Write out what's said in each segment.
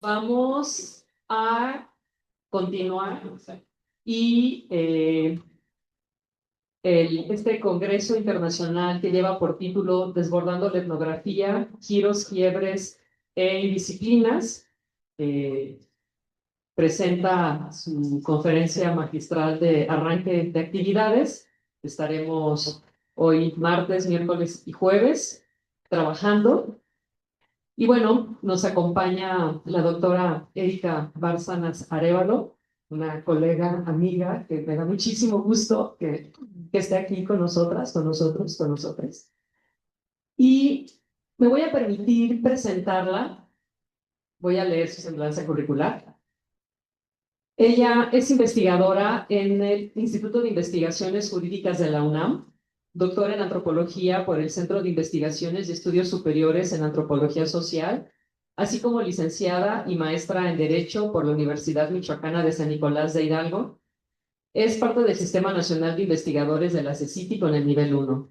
Vamos a continuar y este congreso internacional que lleva por título Desbordando la etnografía, giros, quiebres e indisciplinas, eh, presenta su conferencia magistral de arranque de actividades. Estaremos hoy martes, miércoles y jueves trabajando. Y bueno, nos acompaña la doctora Erika Bárcenas Arévalo, una colega, amiga, que me da muchísimo gusto que esté aquí con nosotras, con nosotros, con nosotras. Y me voy a permitir presentarla. Voy a leer su semblanza curricular. Ella es investigadora en el Instituto de Investigaciones Jurídicas de la UNAM, doctora en antropología por el Centro de Investigaciones y Estudios Superiores en Antropología Social, así como licenciada y maestra en Derecho por la Universidad Michoacana de San Nicolás de Hidalgo. Es parte del Sistema Nacional de Investigadores de la CECITI con el nivel 1.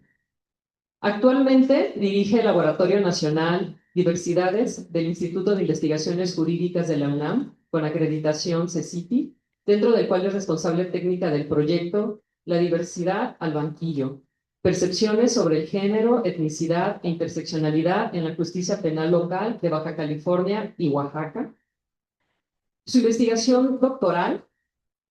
Actualmente dirige el Laboratorio Nacional Diversidades del Instituto de Investigaciones Jurídicas de la UNAM, con acreditación CECITI, dentro del cual es responsable técnica del proyecto La diversidad al banquillo, percepciones sobre el género, etnicidad e interseccionalidad en la justicia penal local de Baja California y Oaxaca. Su investigación doctoral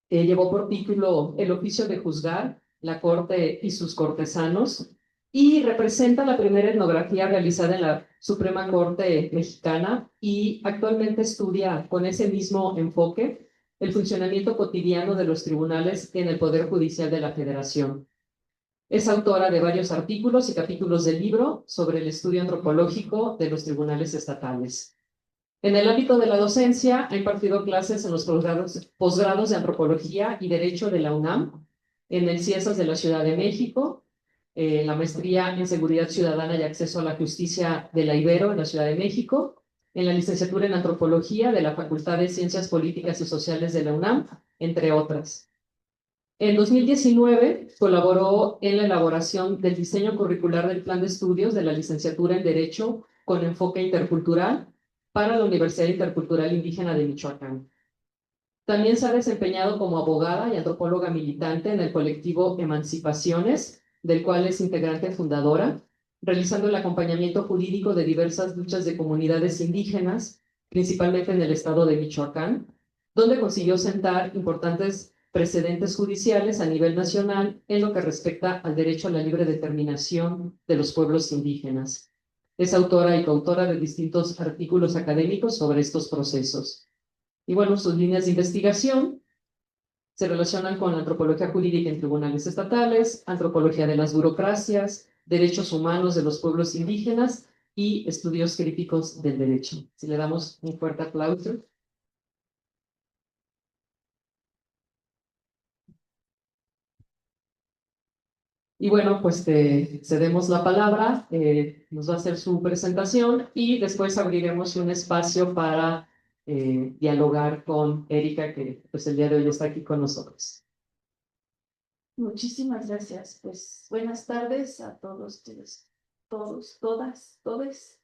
llevó por título El oficio de juzgar, la corte y sus cortesanos, y representa la primera etnografía realizada en la Suprema Corte Mexicana y actualmente estudia con ese mismo enfoque el funcionamiento cotidiano de los tribunales en el Poder Judicial de la Federación. Es autora de varios artículos y capítulos del libro sobre el estudio antropológico de los tribunales estatales. En el ámbito de la docencia, ha impartido clases en los posgrados de Antropología y Derecho de la UNAM, en el CIESAS de la Ciudad de México, la maestría en Seguridad Ciudadana y Acceso a la Justicia de la Ibero en la Ciudad de México, en la licenciatura en Antropología de la Facultad de Ciencias Políticas y Sociales de la UNAM, entre otras. En 2019 colaboró en la elaboración del diseño curricular del plan de estudios de la licenciatura en Derecho con enfoque intercultural para la Universidad Intercultural Indígena de Michoacán. También se ha desempeñado como abogada y antropóloga militante en el colectivo Emancipaciones, del cual es integrante fundadora, realizando el acompañamiento jurídico de diversas luchas de comunidades indígenas, principalmente en el estado de Michoacán, donde consiguió sentar importantes precedentes judiciales a nivel nacional en lo que respecta al derecho a la libre determinación de los pueblos indígenas. Es autora y coautora de distintos artículos académicos sobre estos procesos. Y bueno, sus líneas de investigación se relacionan con la antropología jurídica en tribunales estatales, antropología de las burocracias, derechos humanos de los pueblos indígenas y estudios críticos del derecho. Si le damos un fuerte aplauso. Y bueno, pues te cedemos la palabra, nos va a hacer su presentación y después abriremos un espacio para dialogar con Erika, que pues el día de hoy está aquí con nosotros. Muchísimas gracias. Pues buenas tardes a todos, todas, todes,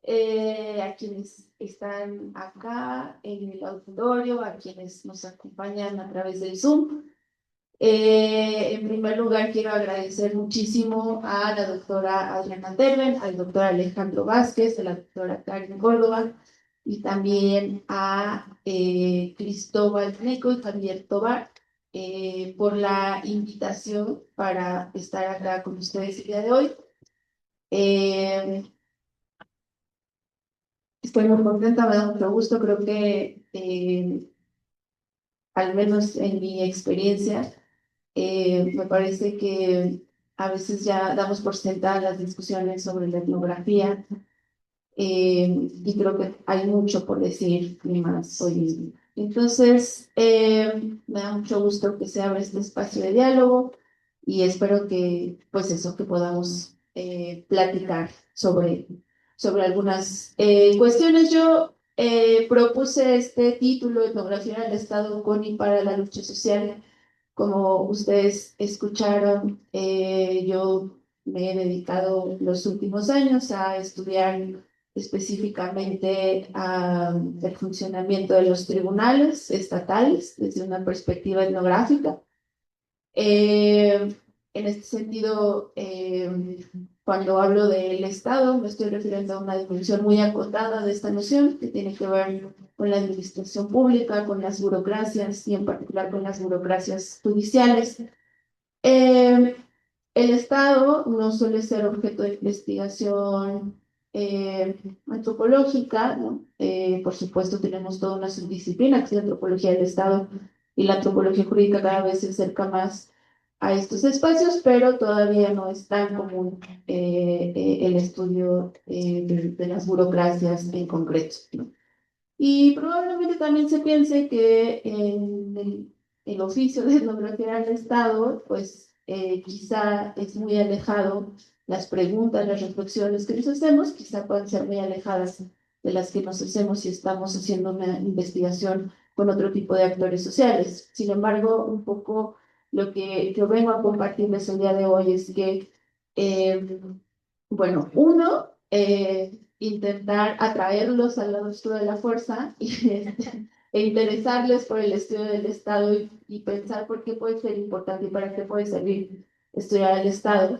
a quienes están acá en el auditorio, a quienes nos acompañan a través del Zoom. En primer lugar, quiero agradecer muchísimo a la doctora Adriana Terben, al doctor Alejandro Vázquez, a la doctora Karen Córdoba y también a Cristóbal Neco y Javier Tobar por la invitación para estar acá con ustedes el día de hoy. Estoy muy contenta, me da mucho gusto, creo que al menos en mi experiencia, me parece que a veces ya damos por sentadas las discusiones sobre la etnografía y creo que hay mucho por decir y más hoy mismo. Entonces, me da mucho gusto que se abra este espacio de diálogo y espero que, pues eso, que podamos platicar sobre algunas cuestiones. Yo propuse este título, Etnografía del Estado con y para la lucha social. Como ustedes escucharon, yo me he dedicado los últimos años a estudiar específicamente al funcionamiento de los tribunales estatales desde una perspectiva etnográfica. En este sentido, cuando hablo del Estado, me estoy refiriendo a una dimensión muy acotada de esta noción, que tiene que ver con la administración pública, con las burocracias y en particular con las burocracias judiciales. Eh, el Estado no suele ser objeto de investigación antropológica, ¿no? Por supuesto, tenemos toda una subdisciplina que es la antropología del Estado y la antropología jurídica cada vez se acerca más a estos espacios, pero todavía no es tan común el estudio de las burocracias en concreto, ¿no? Y probablemente también se piense que en el oficio de etnografía del Estado, pues quizá es muy alejado, las preguntas, las reflexiones que nos hacemos, quizá pueden ser muy alejadas de las que nos hacemos si estamos haciendo una investigación con otro tipo de actores sociales. Sin embargo, un poco lo que yo vengo a compartirles el día de hoy es que, bueno, uno, intentar atraerlos al lado oscuro de la fuerza e interesarles por el estudio del Estado y pensar por qué puede ser importante y para qué puede servir estudiar el Estado.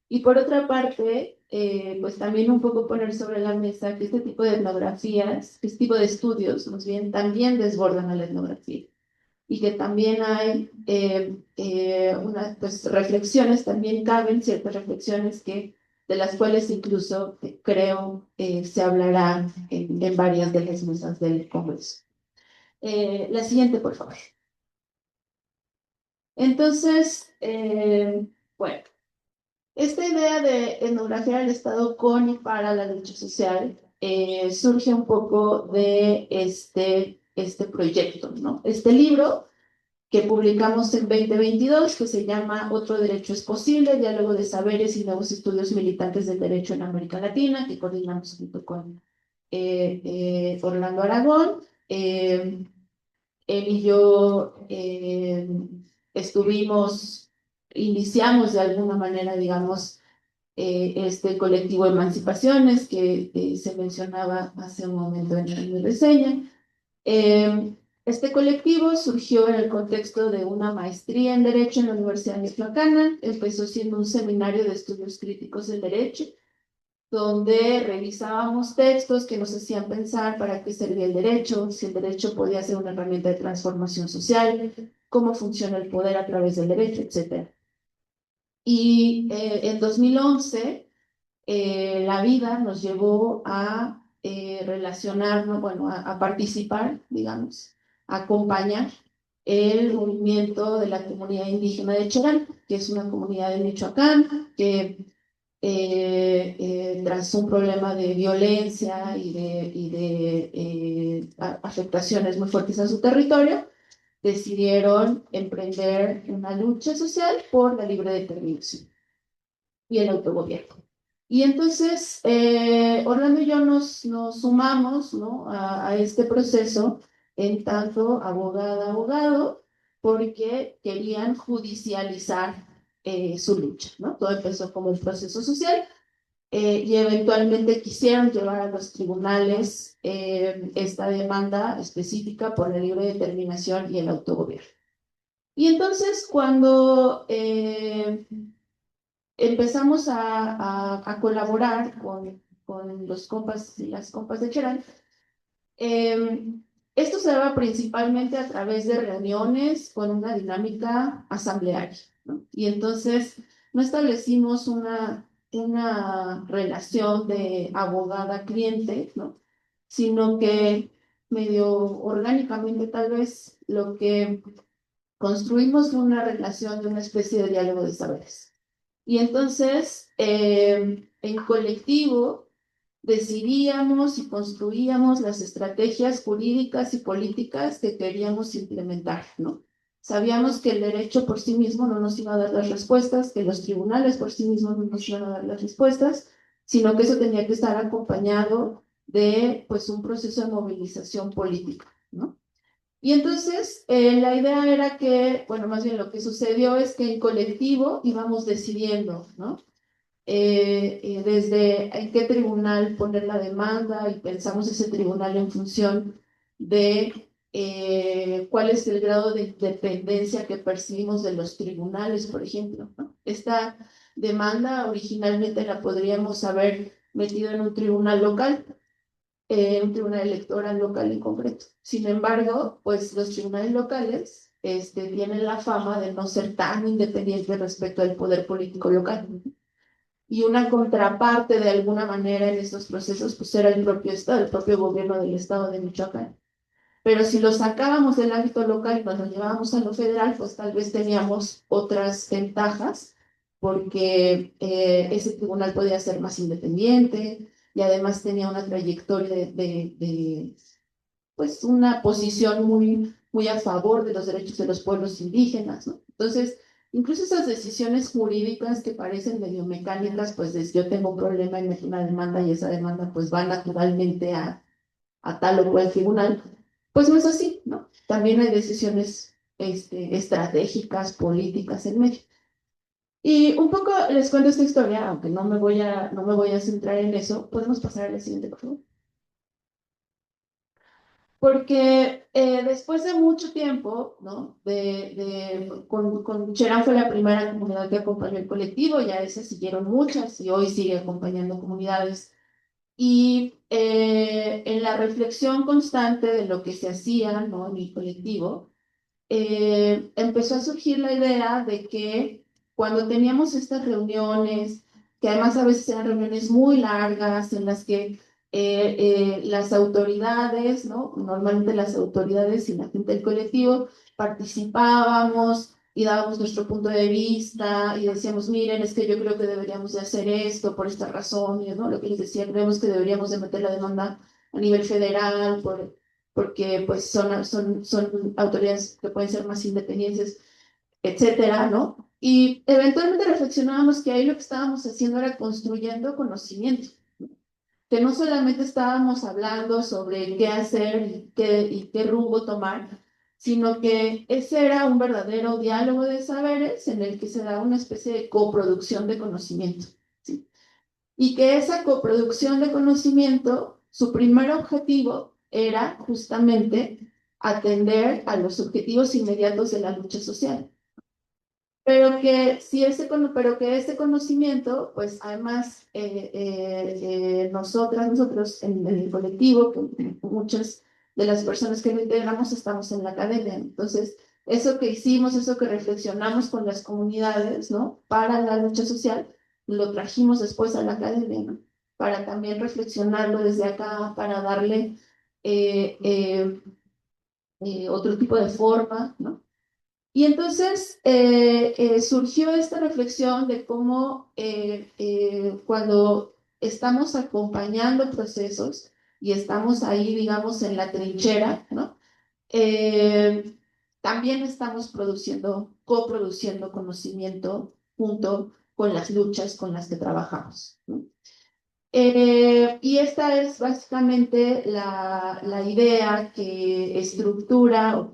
Y por otra parte, pues también un poco poner sobre la mesa que este tipo de etnografías, este tipo de estudios, más bien, también desbordan a la etnografía y que también hay unas pues, reflexiones, también caben ciertas reflexiones que, de las cuales incluso creo se hablará en varias de las mesas del Congreso. La siguiente, por favor. Entonces, bueno, esta idea de etnografía del Estado con y para la lucha social surge un poco de este proyecto, ¿no? Este libro que publicamos en 2022, que se llama Otro Derecho es Posible, Diálogo de Saberes y Nuevos Estudios Militantes del Derecho en América Latina, que coordinamos junto con Orlando Aragón. Él y yo iniciamos de alguna manera, digamos, este colectivo Emancipaciones que se mencionaba hace un momento en mi reseña. Este colectivo surgió en el contexto de una maestría en Derecho en la Universidad de Michoacán. Empezó siendo un seminario de estudios críticos del derecho, donde revisábamos textos que nos hacían pensar para qué servía el derecho, si el derecho podía ser una herramienta de transformación social, cómo funciona el poder a través del derecho, etc. Y en 2011 la vida nos llevó a relacionarnos, bueno, a participar, digamos, a acompañar el movimiento de la comunidad indígena de Cherán, que es una comunidad de Michoacán, que tras un problema de violencia y de afectaciones muy fuertes a su territorio, decidieron emprender una lucha social por la libre determinación y el autogobierno. Y entonces, Orlando y yo nos sumamos, ¿no? a este proceso en tanto abogada, abogado, porque querían judicializar su lucha, ¿no? Todo empezó como un proceso social y eventualmente quisieron llevar a los tribunales esta demanda específica por la libre determinación y el autogobierno. Y entonces, cuando empezamos a colaborar con los compas y las compas de Cherán. Esto se daba principalmente a través de reuniones con una dinámica asamblearia, ¿no? Y entonces no establecimos una relación de abogada-cliente, ¿no? Sino que medio orgánicamente tal vez lo que construimos fue una relación de una especie de diálogo de saberes. Y entonces, en colectivo, decidíamos y construíamos las estrategias jurídicas y políticas que queríamos implementar, ¿no? Sabíamos que el derecho por sí mismo no nos iba a dar las respuestas, que los tribunales por sí mismos no nos iban a dar las respuestas, sino que eso tenía que estar acompañado de, pues, un proceso de movilización política, ¿no? Y entonces la idea era que, bueno, más bien lo que sucedió es que en colectivo íbamos decidiendo, ¿no? desde en qué tribunal poner la demanda y pensamos ese tribunal en función de cuál es el grado de independencia que percibimos de los tribunales, por ejemplo, ¿no? Esta demanda originalmente la podríamos haber metido en un tribunal local, un tribunal electoral local en concreto. Sin embargo, pues los tribunales locales tienen la fama de no ser tan independientes respecto al poder político local. Y una contraparte de alguna manera en estos procesos, pues era el propio Estado, el propio gobierno del Estado de Michoacán. Pero si lo sacábamos del ámbito local y nos lo llevábamos a lo federal, pues tal vez teníamos otras ventajas, porque ese tribunal podía ser más independiente y además tenía una trayectoria pues una posición muy a favor de los derechos de los pueblos indígenas, ¿no? Entonces, incluso esas decisiones jurídicas que parecen medio mecánicas, pues yo tengo un problema y meto una demanda y esa demanda pues va naturalmente a tal o cual tribunal, pues no es así, ¿no? También hay decisiones estratégicas, políticas en medio. Y un poco les cuento esta historia, aunque no me voy a centrar en eso. Podemos pasar a la siguiente, por favor. Porque después de mucho tiempo, ¿no? Con Cherán fue la primera comunidad que acompañó el colectivo, ya esas siguieron muchas y hoy sigue acompañando comunidades. Y en la reflexión constante de lo que se hacía, ¿no? En el colectivo, empezó a surgir la idea de que cuando teníamos estas reuniones, que además a veces eran reuniones muy largas, en las que las autoridades, ¿no? Normalmente las autoridades y la gente del colectivo participábamos y dábamos nuestro punto de vista y decíamos, miren, es que yo creo que deberíamos de hacer esto por estas razones, ¿no? Lo que les decía, creemos que deberíamos de meter la demanda a nivel federal porque pues son autoridades que pueden ser más independientes, etcétera, ¿no? Y eventualmente reflexionábamos que ahí lo que estábamos haciendo era construyendo conocimiento, que no solamente estábamos hablando sobre qué hacer y qué rumbo tomar, sino que ese era un verdadero diálogo de saberes en el que se da una especie de coproducción de conocimiento, ¿sí? Y que esa coproducción de conocimiento, su primer objetivo era justamente atender a los objetivos inmediatos de la lucha social. Pero que ese conocimiento, pues además nosotros en el colectivo, que muchas de las personas que lo integramos estamos en la academia. Entonces, eso que hicimos, eso que reflexionamos con las comunidades, ¿no? Para la lucha social, lo trajimos después a la academia, ¿no? Para también reflexionarlo desde acá, para darle eh, eh, otro tipo de forma, ¿no? Y entonces surgió esta reflexión de cómo cuando estamos acompañando procesos y estamos ahí, digamos, en la trinchera, ¿no? Eh, También estamos coproduciendo conocimiento junto con las luchas con las que trabajamos, ¿no? Y esta es básicamente la idea que estructura,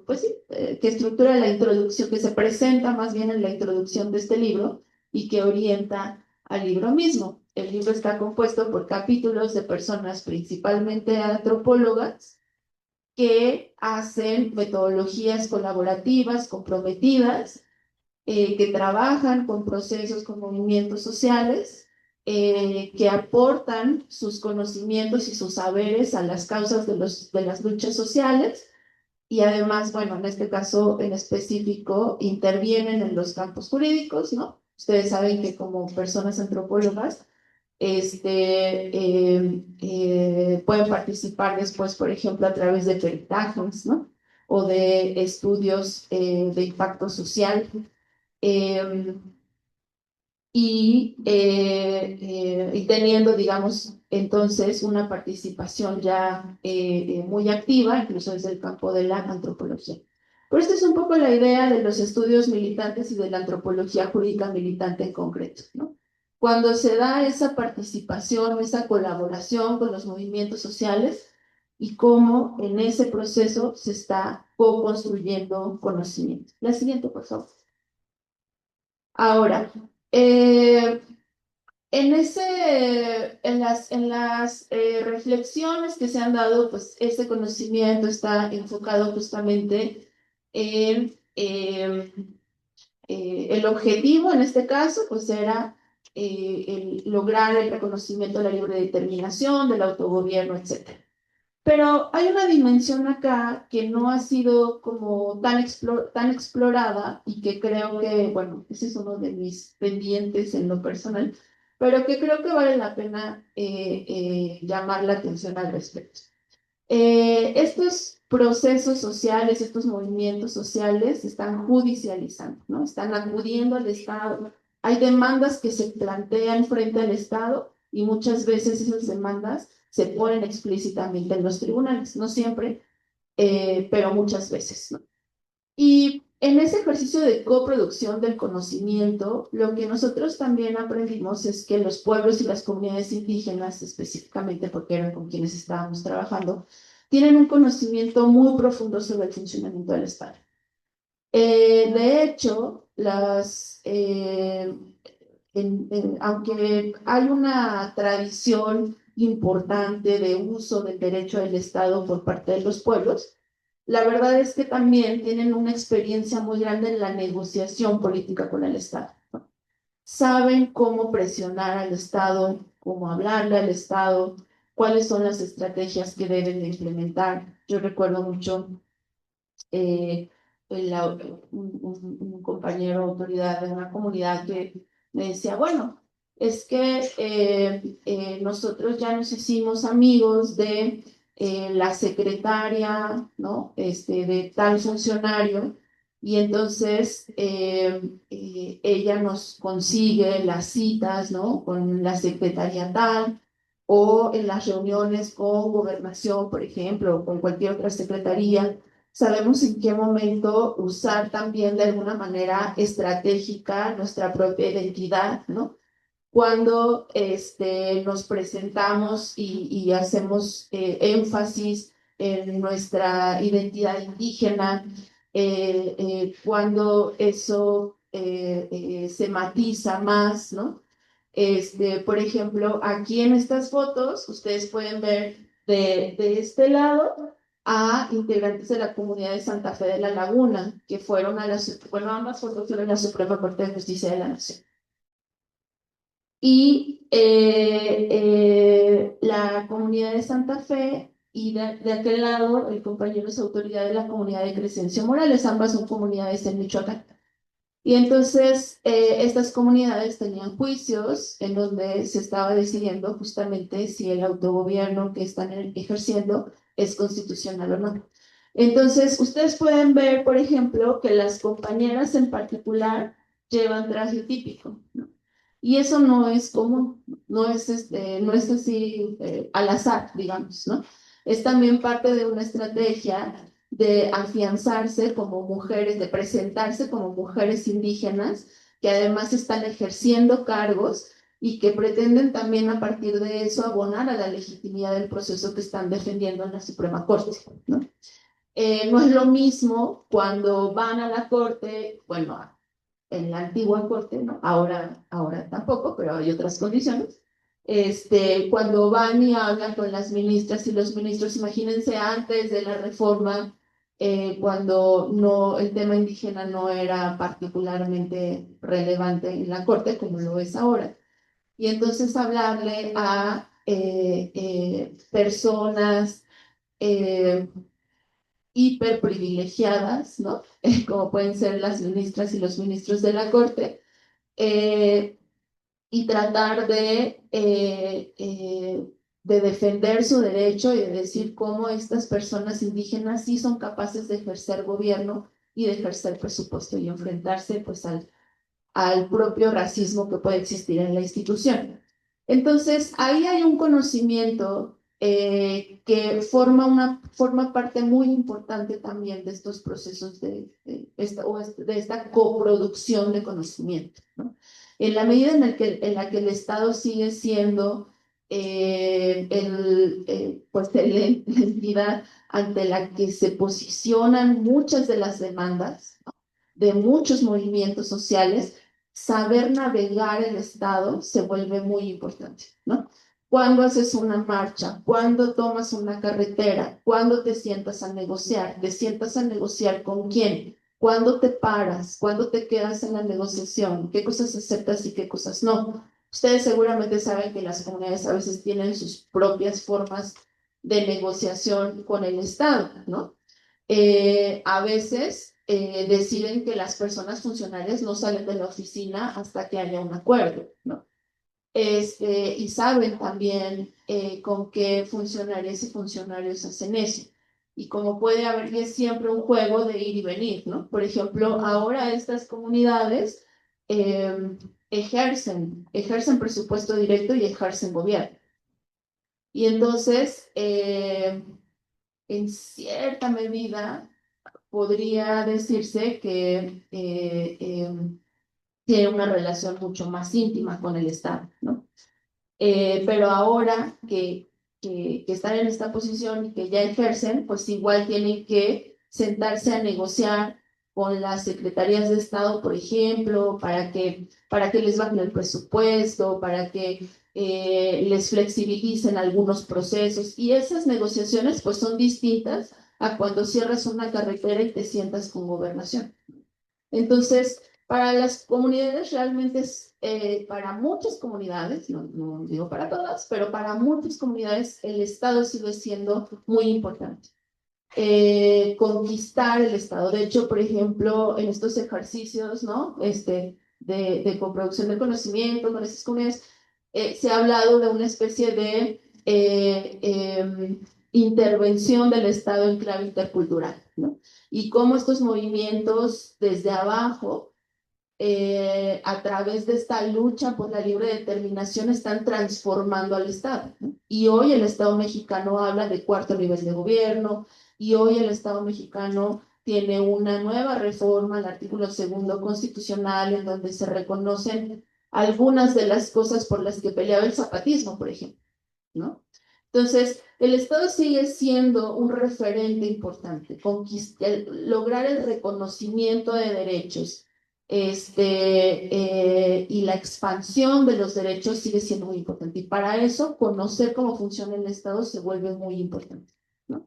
pues sí, que estructura la introducción, que se presenta más bien en la introducción de este libro y que orienta al libro mismo. El libro está compuesto por capítulos de personas, principalmente antropólogas, que hacen metodologías colaborativas, comprometidas, que trabajan con procesos, con movimientos sociales, que aportan sus conocimientos y sus saberes a las causas de las luchas sociales y además, bueno, en este caso en específico, intervienen en los campos jurídicos, ¿no? Ustedes saben que como personas antropólogas, pueden participar después, por ejemplo, a través de peritajes, ¿no? O de estudios de impacto social. Eh, y teniendo, digamos, entonces una participación ya muy activa, incluso desde el campo de la antropología. Pero esta es un poco la idea de los estudios militantes y de la antropología jurídica militante en concreto, ¿no? Cuando se da esa participación, esa colaboración con los movimientos sociales y cómo en ese proceso se está co-construyendo conocimiento. La siguiente, por favor. Ahora, eh, en las reflexiones que se han dado, pues ese conocimiento está enfocado justamente en el objetivo, en este caso, pues era el lograr el reconocimiento de la libre determinación, del autogobierno, etcétera. Pero hay una dimensión acá que no ha sido como tan explorada y que creo que, bueno, ese es uno de mis pendientes en lo personal, pero que creo que vale la pena llamar la atención al respecto. Estos procesos sociales, estos movimientos sociales se están judicializando, ¿no? Están acudiendo al Estado. Hay demandas que se plantean frente al Estado y muchas veces esas demandas se ponen explícitamente en los tribunales, no siempre, pero muchas veces, ¿no? Y en ese ejercicio de coproducción del conocimiento, lo que nosotros también aprendimos es que los pueblos y las comunidades indígenas, específicamente porque eran con quienes estábamos trabajando, tienen un conocimiento muy profundo sobre el funcionamiento del Estado. De hecho, aunque hay una tradición importante de uso del derecho del Estado por parte de los pueblos, la verdad es que también tienen una experiencia muy grande en la negociación política con el Estado. Saben cómo presionar al Estado, cómo hablarle al Estado, cuáles son las estrategias que deben de implementar. Yo recuerdo mucho eh, un compañero autoridad de una comunidad que me decía, bueno, es que nosotros ya nos hicimos amigos de la secretaria, ¿no? De tal funcionario, y entonces ella nos consigue las citas, ¿no? Con la secretaria tal, o en las reuniones con gobernación, por ejemplo, o con cualquier otra secretaría sabemos en qué momento usar también de alguna manera estratégica nuestra propia identidad, ¿no? Cuando nos presentamos y hacemos énfasis en nuestra identidad indígena, cuando eso se matiza más, ¿no? Por ejemplo, aquí en estas fotos, ustedes pueden ver de este lado a integrantes de la comunidad de Santa Fe de la Laguna, que fueron bueno, ambas fotos fueron a la Suprema Corte de Justicia de la Nación. Y la comunidad de Santa Fe y de aquel lado el compañero es autoridad de la comunidad de Crescencio Morales, ambas son comunidades en Michoacán. Y entonces estas comunidades tenían juicios en donde se estaba decidiendo justamente si el autogobierno que están ejerciendo es constitucional o no. Entonces, ustedes pueden ver, por ejemplo, que las compañeras en particular llevan traje típico, ¿no? Y eso no es común, no es así al azar, digamos, ¿no? Es también parte de una estrategia de afianzarse como mujeres, de presentarse como mujeres indígenas, que además están ejerciendo cargos y que pretenden también a partir de eso abonar a la legitimidad del proceso que están defendiendo en la Suprema Corte, ¿no? No es lo mismo cuando van a la Corte, bueno, en la antigua corte, ¿no? Ahora tampoco, pero hay otras condiciones. Cuando van y hablan con las ministras y los ministros, imagínense antes de la reforma, cuando no, el tema indígena no era particularmente relevante en la corte como lo es ahora. Y entonces hablarle a personas hiperprivilegiadas, ¿no? Como pueden ser las ministras y los ministros de la corte, eh, y tratar de defender su derecho y de decir cómo estas personas indígenas sí son capaces de ejercer gobierno y de ejercer presupuesto y enfrentarse pues al propio racismo que puede existir en la institución. Entonces, ahí hay un conocimiento que forma parte muy importante también de estos procesos de esta coproducción de conocimiento, ¿no? En la medida en la que el Estado sigue siendo pues, la entidad ante la que se posicionan muchas de las demandas, ¿no? De muchos movimientos sociales, saber navegar el Estado se vuelve muy importante, ¿no? Cuando haces una marcha, cuando tomas una carretera, cuando te sientas a negociar con quién, cuándo te paras, cuándo te quedas en la negociación, qué cosas aceptas y qué cosas no. Ustedes seguramente saben que las comunidades a veces tienen sus propias formas de negociación con el Estado, ¿no? A veces deciden que las personas funcionarias no salen de la oficina hasta que haya un acuerdo, ¿no? Y saben también con qué funcionarias y funcionarios hacen eso. Y como puede haber y es siempre un juego de ir y venir, ¿no? Por ejemplo, ahora estas comunidades ejercen presupuesto directo y ejercen gobierno. Y entonces, en cierta medida, podría decirse que tiene una relación mucho más íntima con el Estado, ¿no? Pero ahora que están en esta posición y que ya ejercen, pues igual tienen que sentarse a negociar con las secretarías de Estado, por ejemplo, para que les bajen el presupuesto, para que les flexibilicen algunos procesos. Y esas negociaciones pues son distintas a cuando cierras una carretera y te sientas con gobernación. Entonces, para las comunidades realmente es, para muchas comunidades, no digo para todas, pero para muchas comunidades el Estado sigue siendo muy importante. Conquistar el Estado. De hecho, por ejemplo, en estos ejercicios, ¿no? De coproducción del conocimiento con esas comunidades, se ha hablado de una especie de intervención del Estado en clave intercultural, ¿no? Y cómo estos movimientos desde abajo, a través de esta lucha por la libre determinación, están transformando al Estado, ¿no? Y hoy el Estado mexicano habla de cuarto nivel de gobierno, y hoy el Estado mexicano tiene una nueva reforma al artículo segundo constitucional en donde se reconocen algunas de las cosas por las que peleaba el zapatismo, por ejemplo, ¿no? Entonces, el Estado sigue siendo un referente importante, lograr el reconocimiento de derechos, y la expansión de los derechos sigue siendo muy importante. Y para eso, conocer cómo funciona el Estado se vuelve muy importante, ¿no?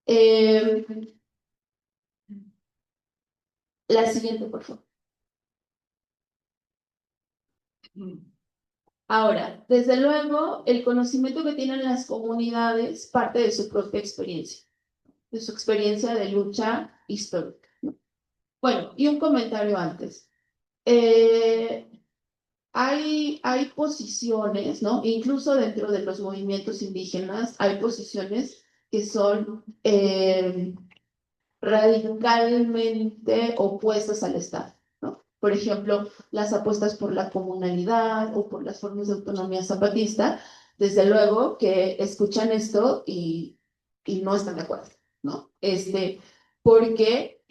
Eh, la siguiente, por favor. Ahora, desde luego, el conocimiento que tienen las comunidades parte de su propia experiencia, de su experiencia de lucha histórica, ¿no? Bueno, y un comentario antes. Eh, hay posiciones, ¿no? Incluso dentro de los movimientos indígenas hay posiciones que son radicalmente opuestas al Estado, ¿no? Por ejemplo, las apuestas por la comunalidad o por las formas de autonomía zapatista, desde luego que escuchan esto y no están de acuerdo, ¿no? Porque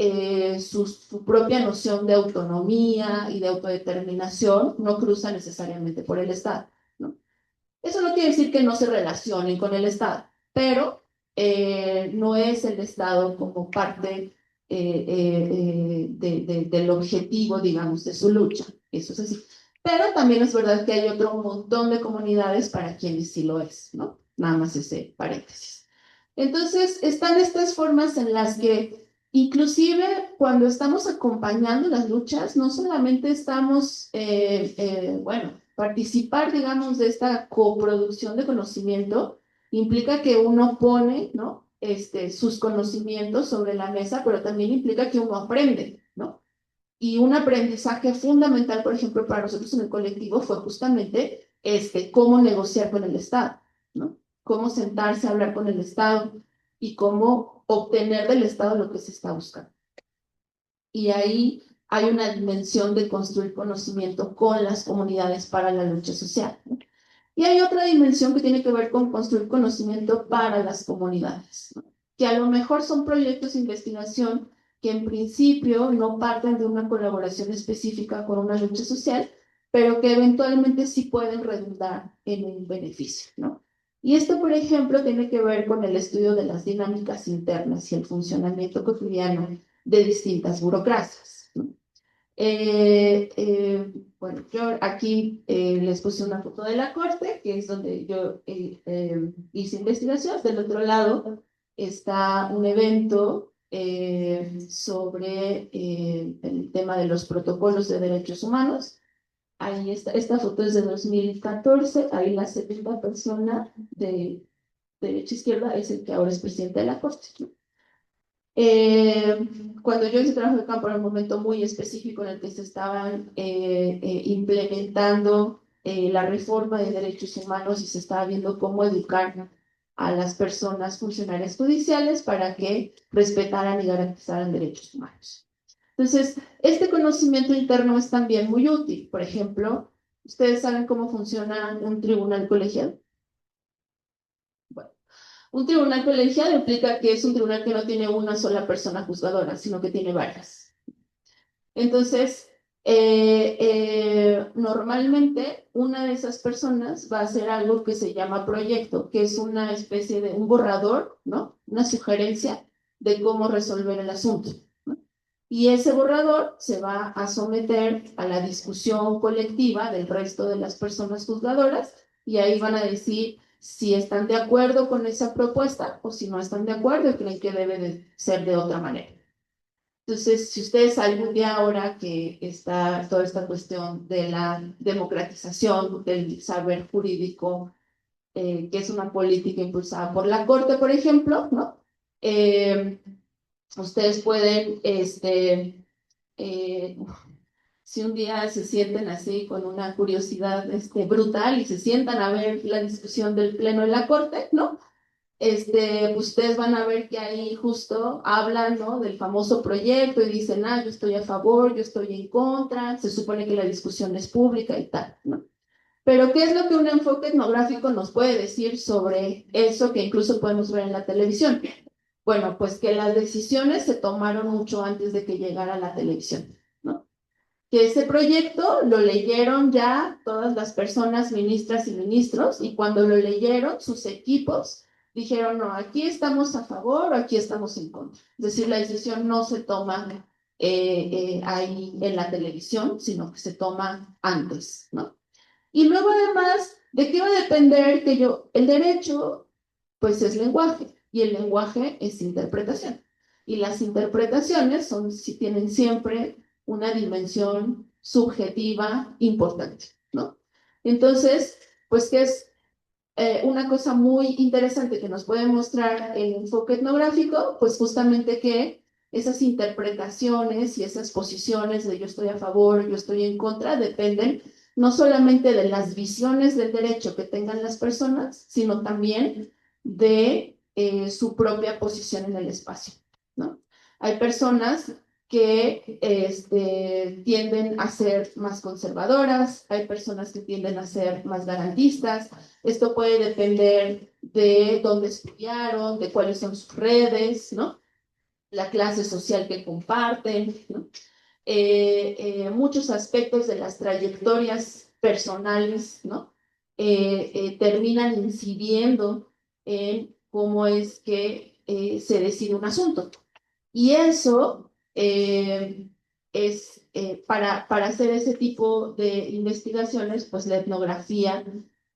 su propia noción de autonomía y de autodeterminación no cruza necesariamente por el Estado, ¿no? Eso no quiere decir que no se relacionen con el Estado, pero no es el Estado como parte del objetivo, digamos, de su lucha. Eso es así. Pero también es verdad que hay otro montón de comunidades para quienes sí lo es, ¿no? Nada más ese paréntesis. Entonces, están estas formas en las que, inclusive cuando estamos acompañando las luchas, no solamente estamos, bueno, participar, digamos, de esta coproducción de conocimiento implica que uno pone, ¿no? Sus conocimientos sobre la mesa, pero también implica que uno aprende, ¿no? Y un aprendizaje fundamental, por ejemplo, para nosotros en el colectivo fue justamente cómo negociar con el Estado, ¿no? Cómo sentarse a hablar con el Estado y cómo obtener del Estado lo que se está buscando. Y ahí hay una dimensión de construir conocimiento con las comunidades para la lucha social, ¿no? Y hay otra dimensión que tiene que ver con construir conocimiento para las comunidades, ¿no? Que a lo mejor son proyectos de investigación que en principio no parten de una colaboración específica con una lucha social, pero que eventualmente sí pueden redundar en un beneficio, ¿no? Y esto, por ejemplo, tiene que ver con el estudio de las dinámicas internas y el funcionamiento cotidiano de distintas burocracias, ¿no? Bueno, yo aquí les puse una foto de la corte, que es donde yo hice investigación. Del otro lado está un evento sobre el tema de los protocolos de derechos humanos. Ahí está, esta foto es de 2014, ahí la segunda persona de derecha-izquierda es el que ahora es presidente de la corte, ¿no? Cuando yo hice trabajo de campo era un momento muy específico en el que se estaban implementando la reforma de derechos humanos y se estaba viendo cómo educar a las personas funcionarias judiciales para que respetaran y garantizaran derechos humanos. Entonces, este conocimiento interno es también muy útil. Por ejemplo, ¿ustedes saben cómo funciona un tribunal colegiado? Bueno, un tribunal colegiado implica que es un tribunal que no tiene una sola persona juzgadora, sino que tiene varias. Entonces, normalmente una de esas personas va a hacer algo que se llama proyecto, que es una especie de un borrador, ¿no? Una sugerencia de cómo resolver el asunto, ¿no? Y ese borrador se va a someter a la discusión colectiva del resto de las personas juzgadoras y ahí van a decir si están de acuerdo con esa propuesta o si no están de acuerdo y creen que debe de ser de otra manera. Entonces, si ustedes algún día ahora que está toda esta cuestión de la democratización del saber jurídico, que es una política impulsada por la Corte, por ejemplo, ¿no? Eh, ustedes pueden, eh, si un día se sienten así con una curiosidad brutal y se sientan a ver la discusión del Pleno de la Corte, ¿no? Ustedes van a ver que ahí justo hablan, ¿no? Del famoso proyecto y dicen, yo estoy a favor, yo estoy en contra, se supone que la discusión es pública y tal, ¿no? Pero ¿qué es lo que un enfoque etnográfico nos puede decir sobre eso que incluso podemos ver en la televisión? Bueno, pues que las decisiones se tomaron mucho antes de que llegara la televisión, ¿no? Que ese proyecto lo leyeron ya todas las personas, ministras y ministros, y cuando lo leyeron, sus equipos dijeron, no, aquí estamos a favor o aquí estamos en contra. Es decir, la decisión no se toma ahí en la televisión, sino que se toma antes, ¿no? Y luego además, ¿de qué va a depender que el derecho, pues es lenguaje, y el lenguaje es interpretación. Y las interpretaciones si tienen siempre una dimensión subjetiva importante, ¿no? Entonces, pues que es una cosa muy interesante que nos puede mostrar el enfoque etnográfico, pues justamente que esas interpretaciones y esas posiciones de yo estoy a favor, yo estoy en contra, dependen no solamente de las visiones del derecho que tengan las personas, sino también de su propia posición en el espacio, ¿no? Hay personas que tienden a ser más conservadoras, hay personas que tienden a ser más garantistas. Esto puede depender de dónde estudiaron, de cuáles son sus redes, ¿no? La clase social que comparten, ¿no? Muchos aspectos de las trayectorias personales, ¿no? Terminan incidiendo en cómo es que se decide un asunto. Y eso para hacer ese tipo de investigaciones, pues la etnografía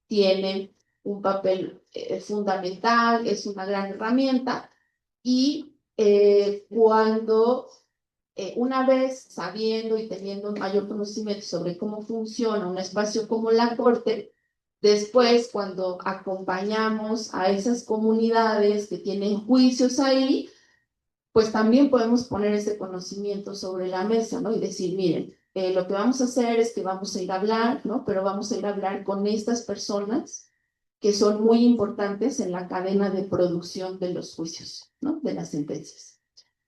tiene un papel fundamental, es una gran herramienta y cuando una vez sabiendo y teniendo un mayor conocimiento sobre cómo funciona un espacio como la corte, después cuando acompañamos a esas comunidades que tienen juicios ahí, pues también podemos poner ese conocimiento sobre la mesa, ¿no? Y decir, miren, lo que vamos a hacer es que vamos a ir a hablar, ¿no? Pero vamos a ir a hablar con estas personas que son muy importantes en la cadena de producción de los juicios, ¿no? De las sentencias.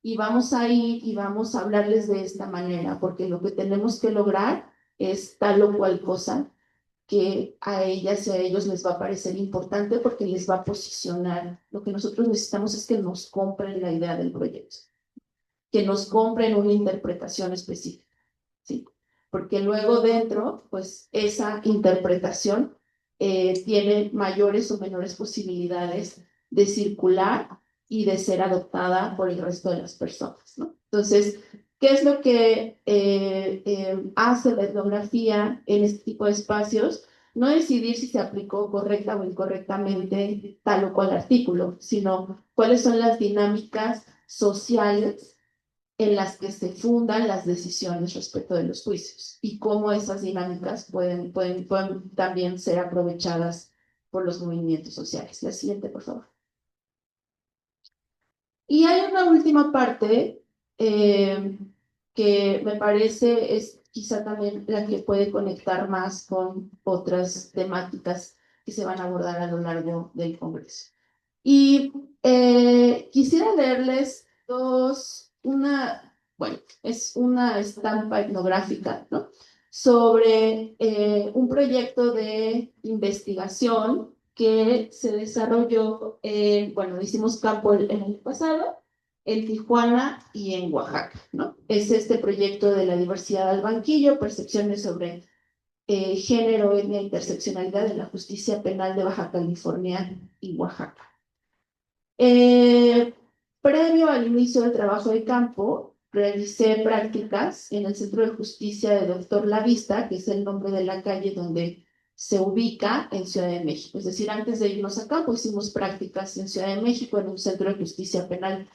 Y vamos a ir y vamos a hablarles de esta manera, porque lo que tenemos que lograr es tal o cual cosa que a ellas y a ellos les va a parecer importante porque les va a posicionar. Lo que nosotros necesitamos es que nos compren la idea del proyecto, que nos compren una interpretación específica, ¿sí? Porque luego dentro, pues esa interpretación tiene mayores o menores posibilidades de circular y de ser adoptada por el resto de las personas, ¿no? Entonces, ¿Qué es lo que hace la etnografía en este tipo de espacios? No decidir si se aplicó correcta o incorrectamente tal o cual artículo, sino cuáles son las dinámicas sociales en las que se fundan las decisiones respecto de los juicios y cómo esas dinámicas pueden también ser aprovechadas por los movimientos sociales. La siguiente, por favor. Y hay una última parte que me parece es quizá también la que puede conectar más con otras temáticas que se van a abordar a lo largo del Congreso. Y quisiera leerles bueno, es una estampa etnográfica, ¿no? Sobre un proyecto de investigación que se desarrolló, bueno, hicimos campo el año pasado, en Tijuana y en Oaxaca, ¿no? Es este proyecto de la diversidad al banquillo, percepciones sobre género, etnia, interseccionalidad de la justicia penal de Baja California y Oaxaca. Eh, Previo al inicio del trabajo de campo, realicé prácticas en el Centro de Justicia de Doctor Lavista, que es el nombre de la calle donde se ubica en Ciudad de México. Es decir, antes de irnos a campo, hicimos prácticas en Ciudad de México en un centro de justicia penal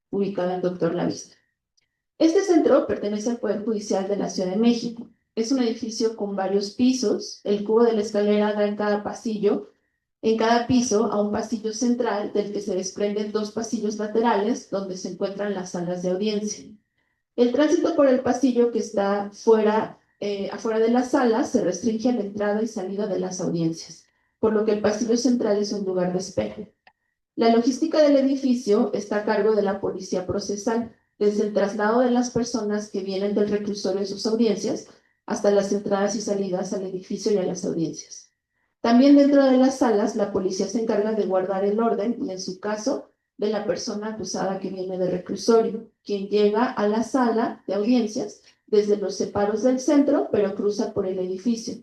ubicado en Doctor Lavista. Este centro pertenece al Poder Judicial de la Ciudad de México. Es un edificio con varios pisos. El cubo de la escalera da en cada piso a un pasillo central del que se desprenden dos pasillos laterales donde se encuentran las salas de audiencia. El tránsito por el pasillo que está afuera de la sala se restringe a la entrada y salida de las audiencias, por lo que el pasillo central es un lugar de espera. La logística del edificio está a cargo de la policía procesal, desde el traslado de las personas que vienen del reclusorio a sus audiencias hasta las entradas y salidas al edificio y a las audiencias. También dentro de las salas, la policía se encarga de guardar el orden y, en su caso, de la persona acusada que viene del reclusorio, quien llega a la sala de audiencias desde los separos del centro, pero cruza por el edificio,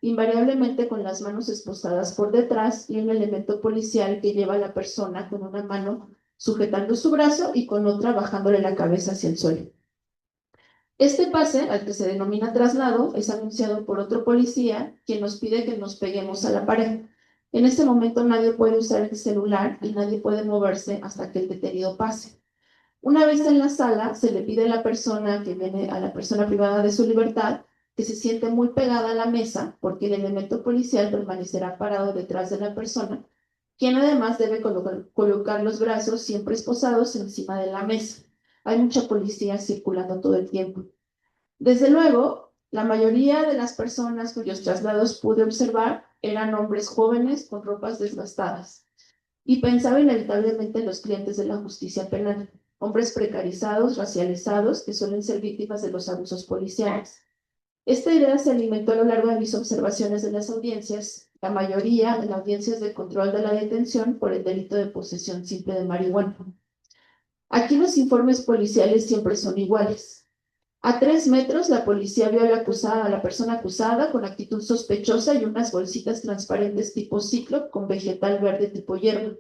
invariablemente con las manos esposadas por detrás y un elemento policial que lleva a la persona con una mano sujetando su brazo y con otra bajándole la cabeza hacia el suelo. Este pase, al que se denomina traslado, es anunciado por otro policía, quien nos pide que nos peguemos a la pared. En este momento nadie puede usar el celular y nadie puede moverse hasta que el detenido pase. Una vez en la sala, se le pide a la persona que viene, a la persona privada de su libertad, que se siente muy pegada a la mesa, porque el elemento policial permanecerá parado detrás de la persona, quien además debe colocar los brazos siempre esposados encima de la mesa. Hay mucha policía circulando todo el tiempo. Desde luego, la mayoría de las personas cuyos traslados pude observar eran hombres jóvenes con ropas desgastadas. Y pensaba inevitablemente en los clientes de la justicia penal, hombres precarizados, racializados, que suelen ser víctimas de los abusos policiales. Esta idea se alimentó a lo largo de mis observaciones de las audiencias, la mayoría en audiencias de control de la detención por el delito de posesión simple de marihuana. Aquí los informes policiales siempre son iguales. A 3 metros, la policía vio a la persona acusada con actitud sospechosa y unas bolsitas transparentes tipo ciclo con vegetal verde tipo hierba.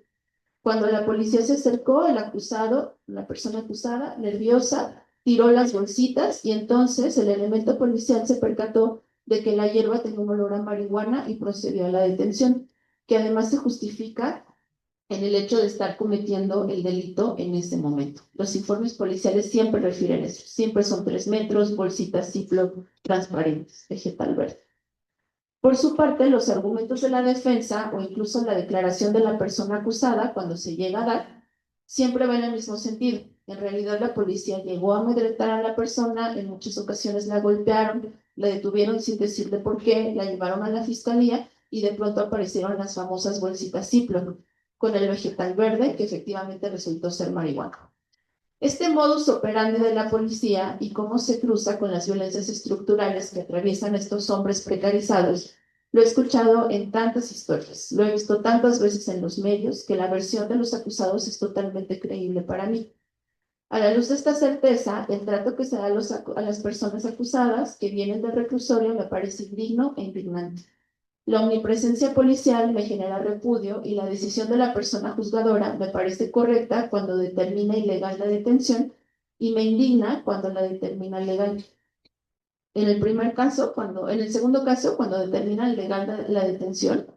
Cuando la policía se acercó, la persona acusada, nerviosa, tiró las bolsitas y entonces el elemento policial se percató de que la hierba tenía un olor a marihuana y procedió a la detención, que además se justifica en el hecho de estar cometiendo el delito en ese momento. Los informes policiales siempre refieren eso, siempre son 3 metros, bolsitas Ziploc transparentes, vegetal verde. Por su parte, los argumentos de la defensa o incluso la declaración de la persona acusada, cuando se llega a dar, siempre van en el mismo sentido. En realidad, la policía llegó a amedrentar a la persona, en muchas ocasiones la golpearon, la detuvieron sin decirle por qué, la llevaron a la fiscalía y de pronto aparecieron las famosas bolsitas Ziploc con el vegetal verde que efectivamente resultó ser marihuana. Este modus operandi de la policía y cómo se cruza con las violencias estructurales que atraviesan estos hombres precarizados, lo he escuchado en tantas historias, lo he visto tantas veces en los medios que la versión de los acusados es totalmente creíble para mí. A la luz de esta certeza, el trato que se da a las personas acusadas que vienen del reclusorio me parece indigno e indignante. La omnipresencia policial me genera repudio y la decisión de la persona juzgadora me parece correcta cuando determina ilegal la detención y me indigna cuando la determina legal. En el segundo caso, cuando determina legal la detención,